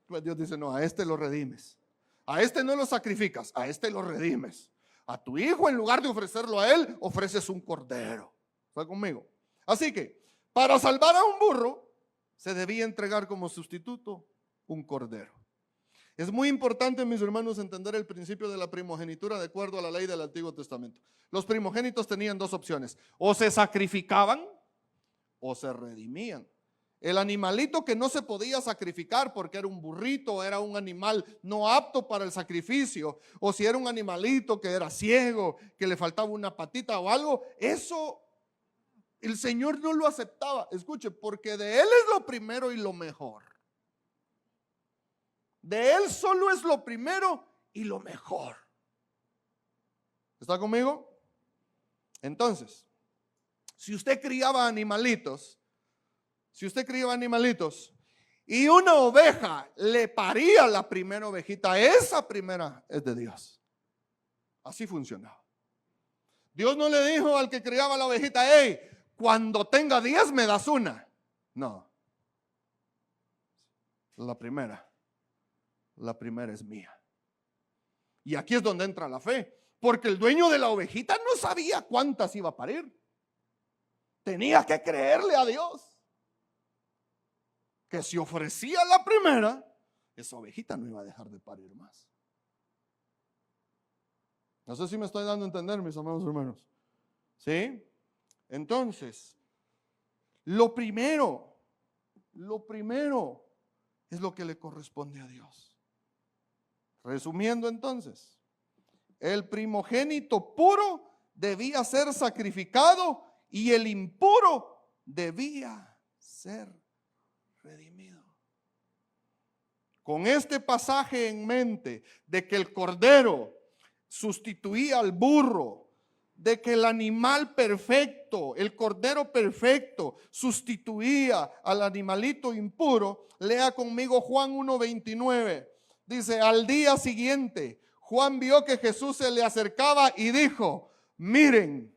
pues Dios dice, no, a este lo redimes. A este no lo sacrificas, a este lo redimes. A tu hijo, en lugar de ofrecerlo a él, ofreces un cordero. ¿Está conmigo? Así que, para salvar a un burro, se debía entregar como sustituto un cordero. Es muy importante, mis hermanos, entender el principio de la primogenitura de acuerdo a la ley del Antiguo Testamento. Los primogénitos tenían dos opciones: o se sacrificaban o se redimían. El animalito que no se podía sacrificar porque era un burrito, era un animal no apto para el sacrificio, o si era un animalito que era ciego, que le faltaba una patita o algo, eso el Señor no lo aceptaba. Escuche, porque de Él es lo primero y lo mejor. De Él solo es lo primero y lo mejor. ¿Está conmigo? Entonces, si usted criaba animalitos, y una oveja le paría la primera ovejita, esa primera es de Dios. Así funcionaba. Dios no le dijo al que criaba la ovejita, hey, cuando tenga 10 me das una. No. La primera es mía. Y aquí es donde entra la fe, porque el dueño de la ovejita no sabía cuántas iba a parir. Tenía que creerle a Dios que si ofrecía la primera, esa ovejita no iba a dejar de parir más. No sé si me estoy dando a entender, mis amados hermanos. ¿Sí? Entonces, lo primero es lo que le corresponde a Dios. Resumiendo entonces, el primogénito puro debía ser sacrificado y el impuro debía ser redimido. Con este pasaje en mente de que el cordero sustituía al burro, de que el animal perfecto, el cordero perfecto, sustituía al animalito impuro, lea conmigo Juan 1:29. Dice, al día siguiente, Juan vio que Jesús se le acercaba y dijo, miren,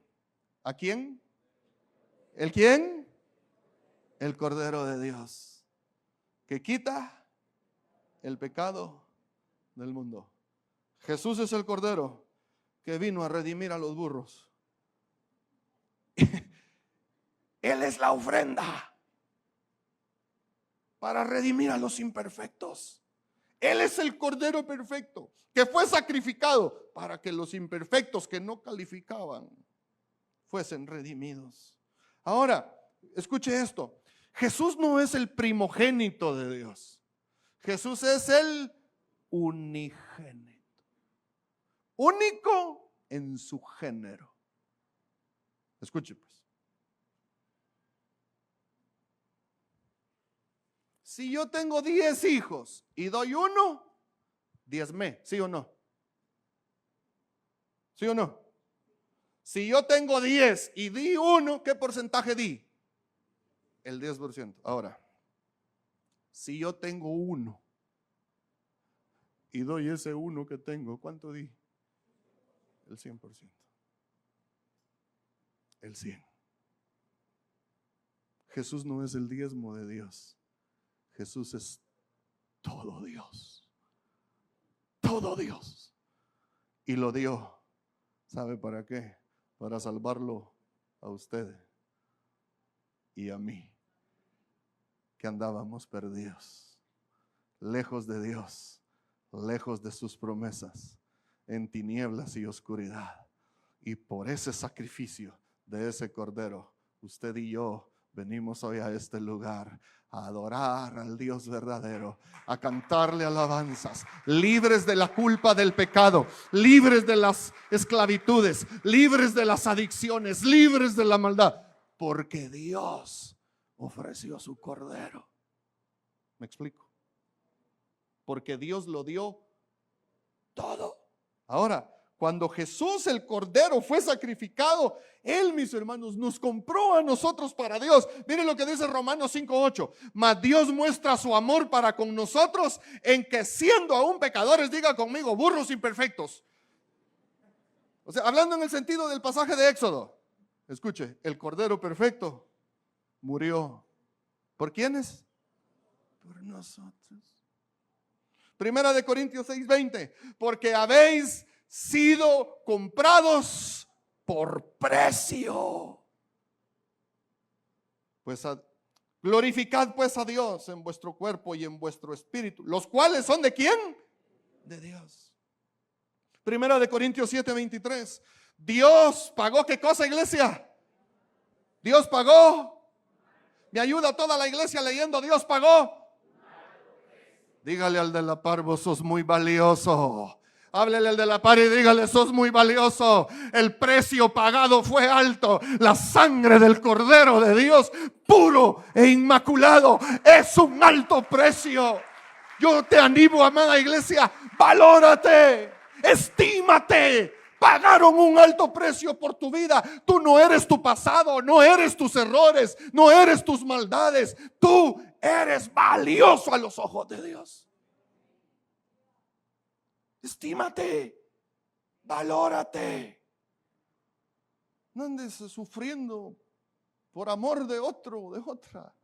¿a quién? ¿El quién? El Cordero de Dios, que quita el pecado del mundo. Jesús es el Cordero que vino a redimir a los burros. Él es la ofrenda para redimir a los imperfectos. Él es el Cordero perfecto que fue sacrificado para que los imperfectos que no calificaban fuesen redimidos. Ahora, escuche esto. Jesús no es el primogénito de Dios. Jesús es el unigénito. Único en su género. Escuche pues. Si yo tengo 10 hijos y doy uno, 10, ¿sí o no? ¿Sí o no? Si yo tengo 10 y di uno, ¿qué porcentaje di? El 10%. Ahora, si yo tengo uno y doy ese uno que tengo, ¿cuánto di? El 100%. El 100. Jesús no es el diezmo de Dios. Jesús es todo Dios. Todo Dios. Y lo dio. ¿Sabe para qué? Para salvarlo a usted y a mí, que andábamos perdidos, lejos de Dios, lejos de sus promesas, en tinieblas y oscuridad. Y por ese sacrificio de ese Cordero, usted y yo venimos hoy a este lugar a adorar al Dios verdadero, a cantarle alabanzas, libres de la culpa del pecado, libres de las esclavitudes, libres de las adicciones, libres de la maldad, porque Dios ofreció su Cordero. ¿Me explico? Porque Dios lo dio todo. Ahora, cuando Jesús el Cordero fue sacrificado, Él, mis hermanos, nos compró a nosotros para Dios. Miren lo que dice Romanos 5:8. Mas Dios muestra su amor para con nosotros en que siendo aún pecadores, diga conmigo, burros imperfectos. O sea, hablando en el sentido del pasaje de Éxodo. Escuche, el Cordero perfecto murió. ¿Por quiénes? Por nosotros. Primera de Corintios 6:20. Porque habéis sido comprados por precio. Pues glorificad pues a Dios en vuestro cuerpo y en vuestro espíritu, los cuales son ¿de quién? De Dios. Primera de Corintios 7:23. Dios pagó, ¿qué cosa, iglesia? Dios pagó. Me ayuda toda la iglesia leyendo, Dios pagó. Dígale al de la par, vos sos muy valioso. Háblele al de la par y dígale, sos muy valioso. El precio pagado fue alto. La sangre del Cordero de Dios, puro e inmaculado, es un alto precio. Yo te animo, amada iglesia, valórate, estímate. Pagaron un alto precio por tu vida. Tú no eres tu pasado, no eres tus errores, no eres tus maldades. Tú eres valioso a los ojos de Dios. Estímate, valórate. No andes sufriendo por amor de otro o de otra.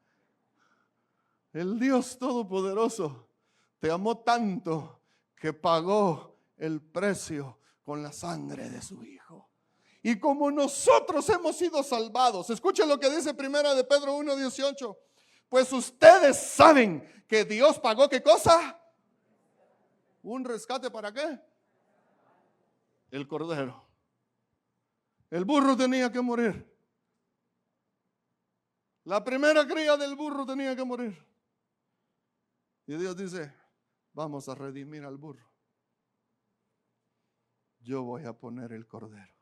El Dios Todopoderoso te amó tanto que pagó el precio con la sangre de su Hijo. Y como nosotros hemos sido salvados, escuchen lo que dice primera de Pedro 1:18. Pues ustedes saben que Dios pagó, ¿qué cosa? ¿Un rescate para qué? El Cordero. El burro tenía que morir. La primera cría del burro tenía que morir. Y Dios dice, vamos a redimir al burro. Yo voy a poner el Cordero.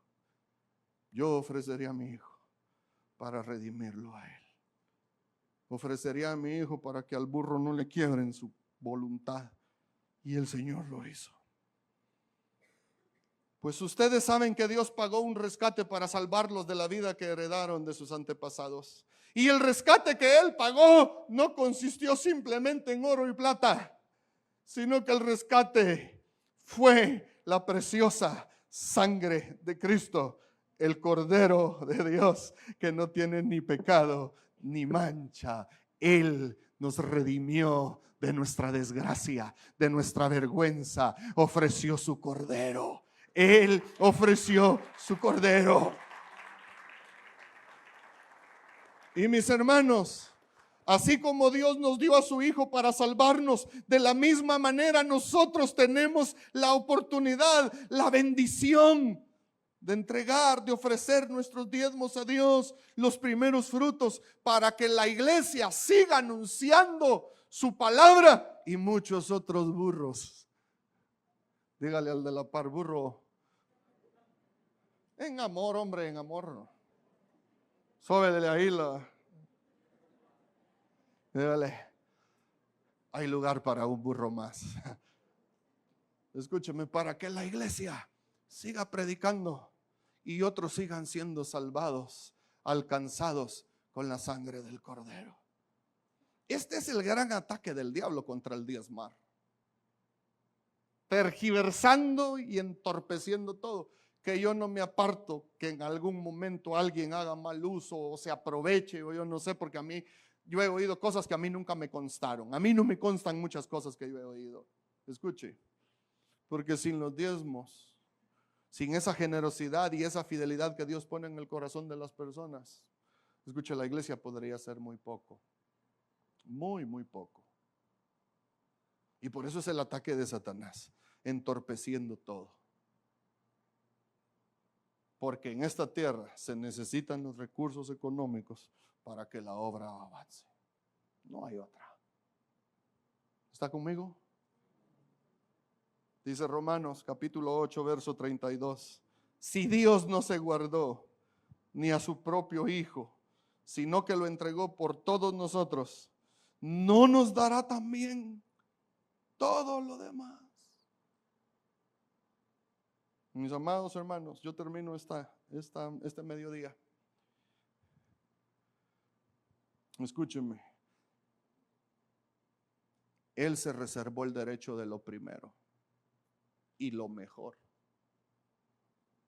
Yo ofrecería a mi hijo para redimirlo a él. Ofrecería a mi hijo para que al burro no le quiebren su voluntad. Y el Señor lo hizo. Pues ustedes saben que Dios pagó un rescate para salvarlos de la vida que heredaron de sus antepasados. Y el rescate que Él pagó no consistió simplemente en oro y plata, sino que el rescate fue la preciosa sangre de Cristo, el Cordero de Dios, que no tiene ni pecado ni mancha. Él nos redimió de nuestra desgracia, de nuestra vergüenza. Ofreció su Cordero. Él ofreció su Cordero. Y mis hermanos, así como Dios nos dio a su Hijo para salvarnos, de la misma manera nosotros tenemos la oportunidad, la bendición de entregar, de ofrecer nuestros diezmos a Dios, los primeros frutos, para que la iglesia siga anunciando su palabra y muchos otros burros. Dígale al de la par, burro. En amor, hombre, en amor. Sóbele ahí la. Dígale, hay lugar para un burro más. Escúcheme, para que la iglesia siga predicando y otros sigan siendo salvados, alcanzados con la sangre del Cordero. Este es el gran ataque del diablo contra el diezmar. Tergiversando y entorpeciendo todo. Que yo no me aparto que en algún momento alguien haga mal uso o se aproveche, o yo no sé, porque a mí, yo he oído cosas que a mí nunca me constaron. A mí no me constan muchas cosas que yo he oído. Escuche, porque sin los diezmos, sin esa generosidad y esa fidelidad que Dios pone en el corazón de las personas, escuche, la iglesia podría ser muy poco. Muy, muy poco. Y por eso es el ataque de Satanás, entorpeciendo todo. Porque en esta tierra se necesitan los recursos económicos para que la obra avance. No hay otra. ¿Está conmigo? Dice Romanos capítulo 8, verso 32. Si Dios no se guardó ni a su propio Hijo, sino que lo entregó por todos nosotros, ¿no nos dará también todo lo demás? Mis amados hermanos, yo termino este mediodía. Escúchenme. Él se reservó el derecho de lo primero y lo mejor.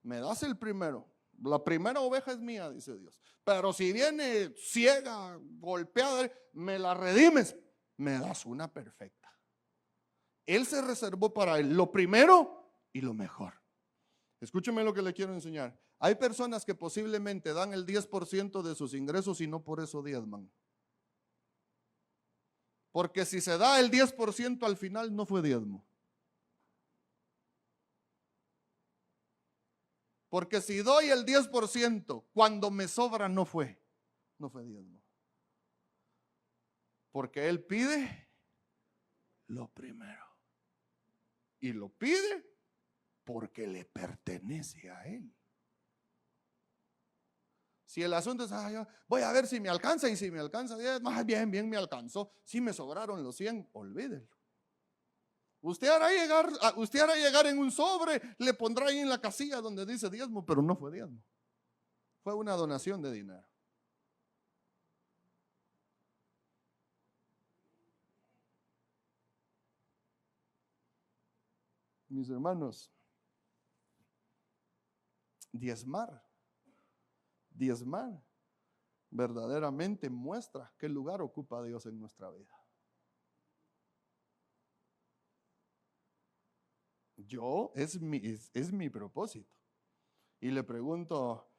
Me das el primero. La primera oveja es mía, dice Dios. Pero si viene ciega, golpeada, me la redimes, me das una perfecta. Él se reservó para él lo primero y lo mejor. Escúcheme lo que le quiero enseñar. Hay personas que posiblemente dan el 10% de sus ingresos y no por eso diezman. Porque si se da el 10% al final no fue diezmo. Porque si doy el 10% cuando me sobra no fue diezmo. Porque Él pide lo primero. Y lo pide porque le pertenece a Él. Si el asunto es, voy a ver si me alcanza, y si me alcanza 10, más bien me alcanzó. Si me sobraron los 100, olvídelo. Usted hará llegar en un sobre, le pondrá ahí en la casilla donde dice diezmo, pero no fue diezmo. Fue una donación de dinero. Mis hermanos, diezmar verdaderamente muestra qué lugar ocupa Dios en nuestra vida. Es mi propósito. Y le pregunto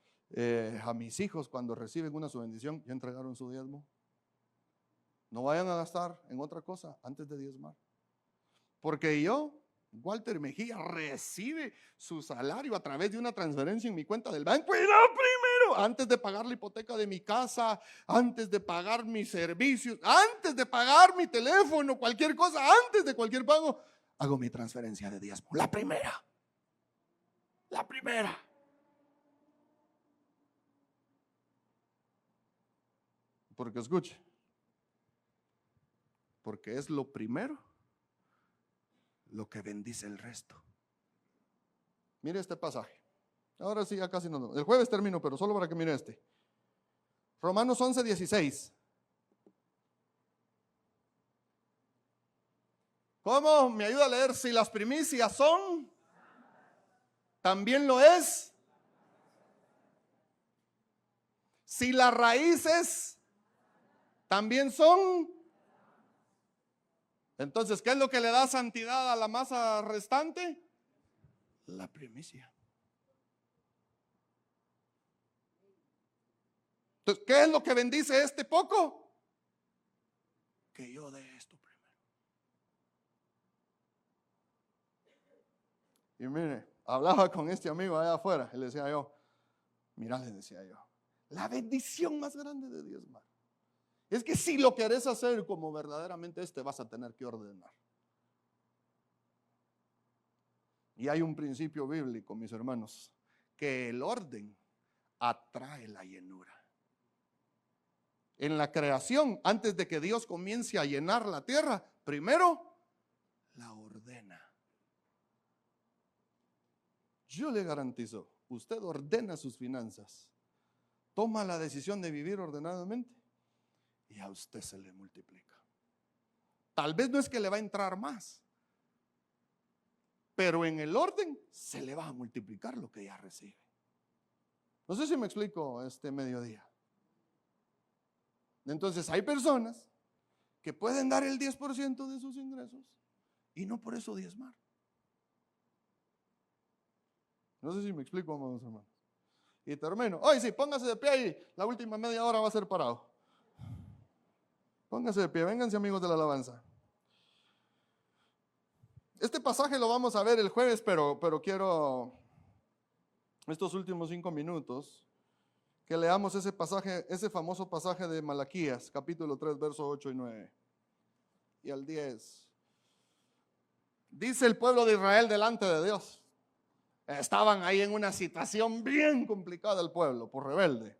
a mis hijos cuando reciben una su bendición, ¿ya entregaron su diezmo? No vayan a gastar en otra cosa antes de diezmar. Porque Walter Mejía, recibe su salario a través de una transferencia en mi cuenta del banco y lo primero, antes de pagar la hipoteca de mi casa, antes de pagar mis servicios, antes de pagar mi teléfono, cualquier cosa, antes de cualquier pago, hago mi transferencia de diezmo. La primera. Porque escuche, porque es lo primero lo que bendice el resto. Mire este pasaje. Ahora sí, ya casi no. El jueves termino, pero solo para que mire este. Romanos 11, 16. ¿Cómo? Me ayuda a leer. Si las primicias son, también lo es. Si las raíces también son. Entonces, ¿qué es lo que le da santidad a la masa restante? La primicia. Entonces, ¿qué es lo que bendice este poco? Que yo dé esto primero. Y mire, hablaba con este amigo allá afuera, y le decía yo, mira, le decía yo, la bendición más grande de diezmar es que si lo querés hacer como verdaderamente vas a tener que ordenar. Y hay un principio bíblico, mis hermanos, que el orden atrae la llenura. En la creación, antes de que Dios comience a llenar la tierra, primero la ordena. Yo le garantizo, usted ordena sus finanzas, toma la decisión de vivir ordenadamente y a usted se le multiplica. Tal vez no es que le va a entrar más, pero en el orden se le va a multiplicar lo que ya recibe. No sé si me explico este mediodía. Entonces hay personas que pueden dar el 10% de sus ingresos y no por eso diezmar. No sé si me explico, amados hermanos. Y termino. Hoy sí, póngase de pie ahí. La última media hora va a ser parado. Póngase de pie, vénganse amigos de la alabanza. Este pasaje lo vamos a ver el jueves, pero quiero estos últimos 5 minutos, que leamos ese pasaje, ese famoso pasaje de Malaquías, capítulo 3, versos 8 y 9 y al 10. Dice el pueblo de Israel delante de Dios. Estaban ahí en una situación bien complicada el pueblo, por rebelde.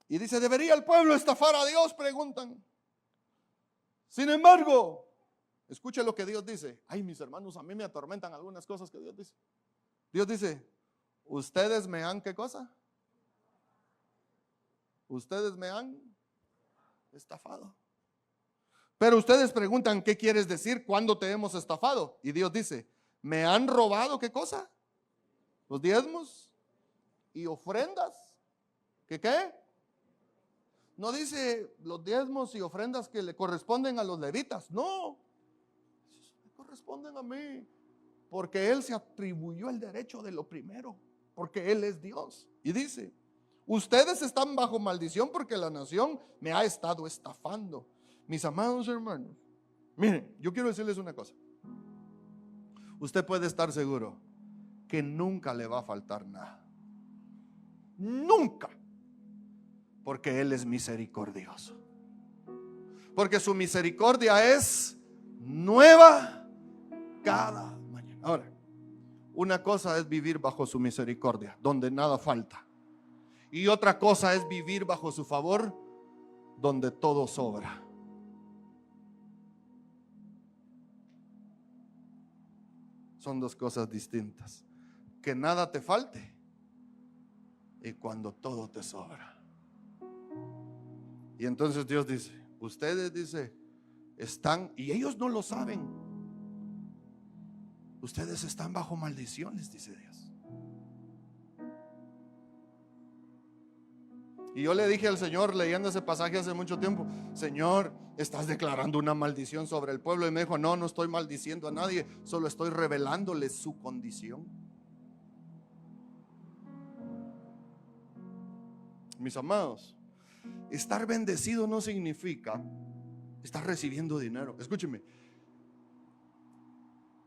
Y dice, ¿debería el pueblo estafar a Dios? Preguntan. Sin embargo, escuche lo que Dios dice. Ay, mis hermanos, a mí me atormentan algunas cosas que Dios dice. Dios dice, ¿ustedes me han qué cosa? Ustedes me han estafado. Pero ustedes preguntan, ¿qué quieres decir? ¿Cuándo te hemos estafado? Y Dios dice, ¿me han robado qué cosa? Los diezmos y ofrendas. ¿Qué? No dice los diezmos y ofrendas que le corresponden a los levitas. No, me corresponden a mí. Porque Él se atribuyó el derecho de lo primero. Porque Él es Dios. Y dice, ustedes están bajo maldición porque la nación me ha estado estafando. Mis amados hermanos, miren, yo quiero decirles una cosa. Usted puede estar seguro que nunca le va a faltar nada. Nunca. Porque Él es misericordioso. Porque su misericordia es nueva cada mañana. Ahora, una cosa es vivir bajo su misericordia, donde nada falta. Y otra cosa es vivir bajo su favor, donde todo sobra. Son dos cosas distintas. Que nada te falte y cuando todo te sobra. Y entonces Dios dice, ustedes dice, están, y ellos no lo saben. Ustedes están bajo maldiciones, dice Dios. Y yo le dije al Señor, leyendo ese pasaje hace mucho tiempo, Señor, estás declarando una maldición sobre el pueblo. Y me dijo, no estoy maldiciendo a nadie, solo estoy revelándoles su condición. Mis amados, estar bendecido no significa estar recibiendo dinero. Escúcheme,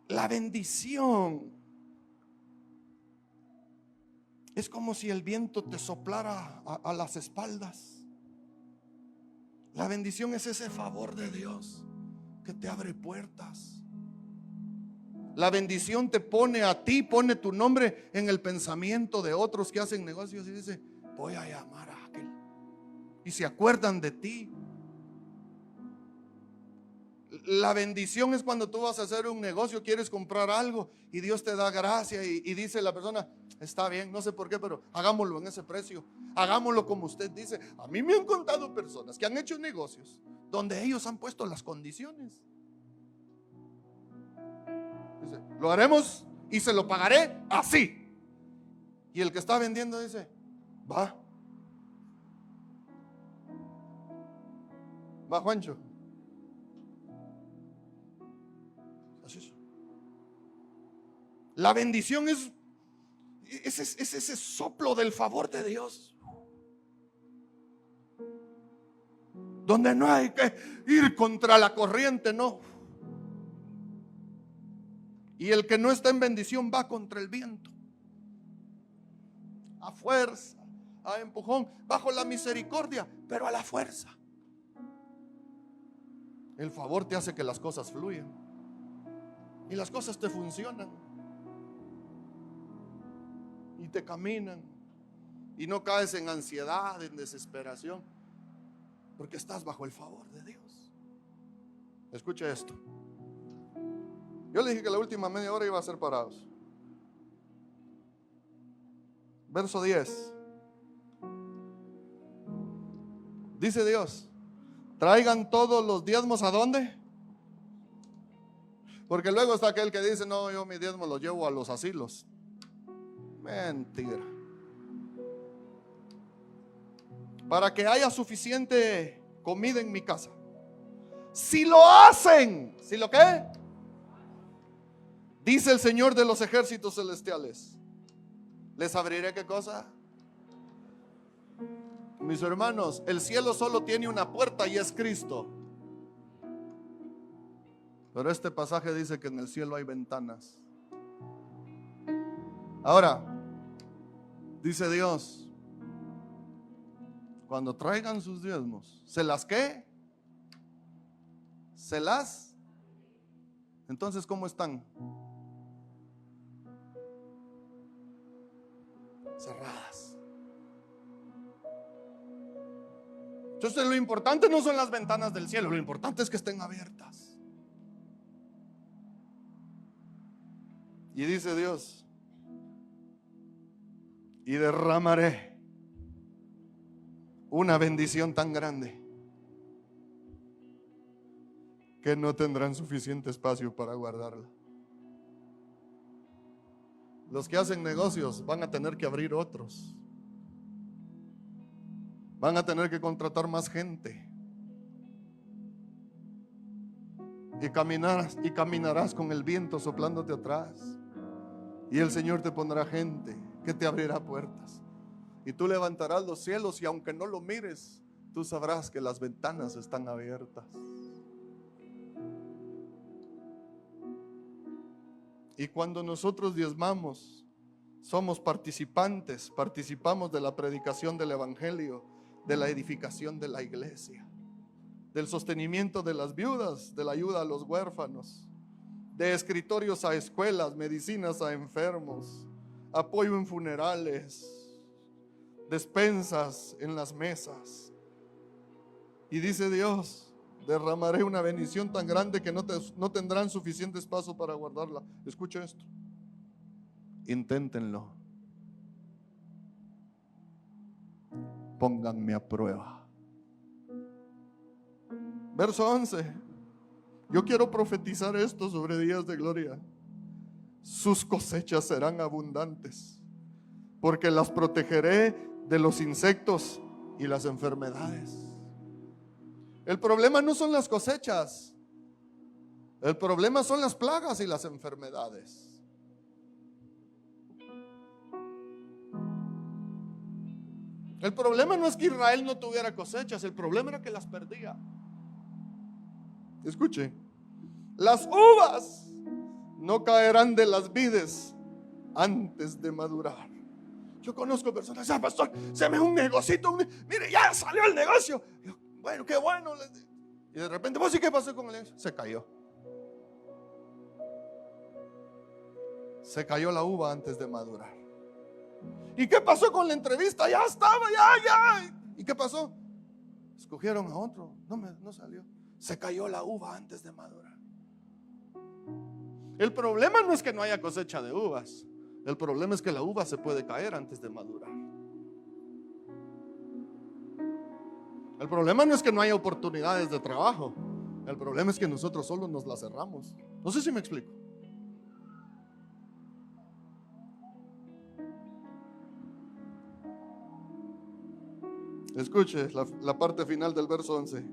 la bendición es como si el viento te soplara a las espaldas. La bendición es ese favor de Dios que te abre puertas. La bendición te pone a ti, pone tu nombre en el pensamiento de otros que hacen negocios y dice, voy a llamar a aquel. Y se acuerdan de ti. La bendición es cuando tú vas a hacer un negocio, quieres comprar algo y Dios te da gracia y dice la persona, está bien, no sé por qué, pero hagámoslo en ese precio, hagámoslo como usted dice. A mí me han contado personas que han hecho negocios donde ellos han puesto las condiciones. Dice, lo haremos y se lo pagaré así. Y el que está vendiendo dice, va Juancho. Así es. La bendición es ese soplo del favor de Dios, donde no hay que ir contra la corriente, no. Y el que no está en bendición va contra el viento, a fuerza, a empujón, bajo la misericordia, pero a la fuerza. El favor te hace que las cosas fluyan y las cosas te funcionan y te caminan y no caes en ansiedad, en desesperación, porque estás bajo el favor de Dios. Escucha esto. Yo le dije que la última media hora iba a ser parados. Verso 10. Dice Dios, traigan todos los diezmos, ¿a dónde? Porque luego está aquel que dice, no, yo mis diezmos los llevo a los asilos. Mentira. Para que haya suficiente comida en mi casa. Si lo hacen, ¿si lo qué? Dice el Señor de los ejércitos celestiales, les abriré ¿qué cosa? Mis hermanos, el cielo solo tiene una puerta y es Cristo. Pero este pasaje dice que en el cielo hay ventanas. Ahora, Dice Dios, cuando traigan sus diezmos, ¿se las qué? ¿Se las? Entonces, ¿cómo están? Cerradas. Entonces, lo importante no son las ventanas del cielo, lo importante es que estén abiertas. Y dice Dios, y derramaré una bendición tan grande que no tendrán suficiente espacio para guardarla. Los que hacen negocios van a tener que abrir otros. Van a tener que contratar más gente. Y caminarás con el viento soplándote atrás. Y el Señor te pondrá gente que te abrirá puertas. Y tú levantarás los cielos y aunque no lo mires, tú sabrás que las ventanas están abiertas. Y cuando nosotros diezmamos, somos participamos de la predicación del evangelio, de la edificación de la iglesia, del sostenimiento de las viudas, de la ayuda a los huérfanos, de escritorios a escuelas, medicinas a enfermos, apoyo en funerales, despensas en las mesas. Y dice Dios, derramaré una bendición tan grande que no tendrán suficiente espacio para guardarla. Escucha esto. Inténtenlo. Pónganme a prueba. Verso 11. Yo quiero profetizar esto sobre días de gloria. Sus cosechas serán abundantes, porque las protegeré de los insectos y las enfermedades. El problema no son las cosechas, el problema son las plagas y las enfermedades. El problema no es que Israel no tuviera cosechas, el problema era que las perdía. Escuche, las uvas no caerán de las vides antes de madurar. Yo conozco personas, pastor, se me un negocito, mire, ya salió el negocio. Yo, bueno, qué bueno. Y de repente, ¿vos sí qué pasó con el negocio? Se cayó. Se cayó la uva antes de madurar. ¿Y qué pasó con la entrevista? Ya estaba, ya. ¿Y qué pasó? Escogieron a otro, no salió. Se cayó la uva antes de madurar. El problema no es que no haya cosecha de uvas. El problema es que la uva se puede caer antes de madurar. El problema no es que no haya oportunidades de trabajo. El problema es que nosotros solo nos las cerramos. No sé si me explico. Escuche la parte final del verso 11.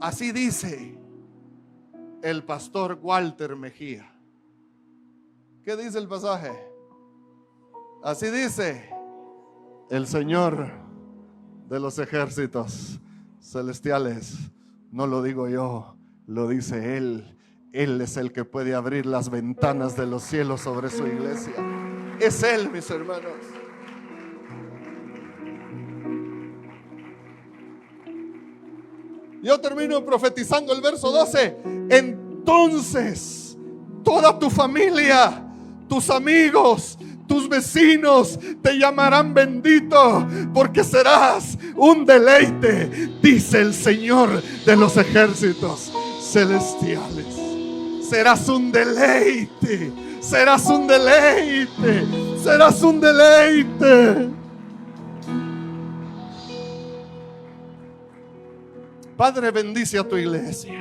Así dice el pastor Walter Mejía. ¿Qué dice el pasaje? Así dice el Señor de los ejércitos celestiales. No lo digo yo, lo dice Él. Él es el que puede abrir las ventanas de los cielos sobre su iglesia. Es Él, mis hermanos. Yo termino profetizando el verso 12. Entonces toda tu familia, tus amigos, tus vecinos te llamarán bendito, porque serás un deleite, dice el Señor de los ejércitos celestiales. Serás un deleite, serás un deleite, serás un deleite. Padre, bendice a tu iglesia.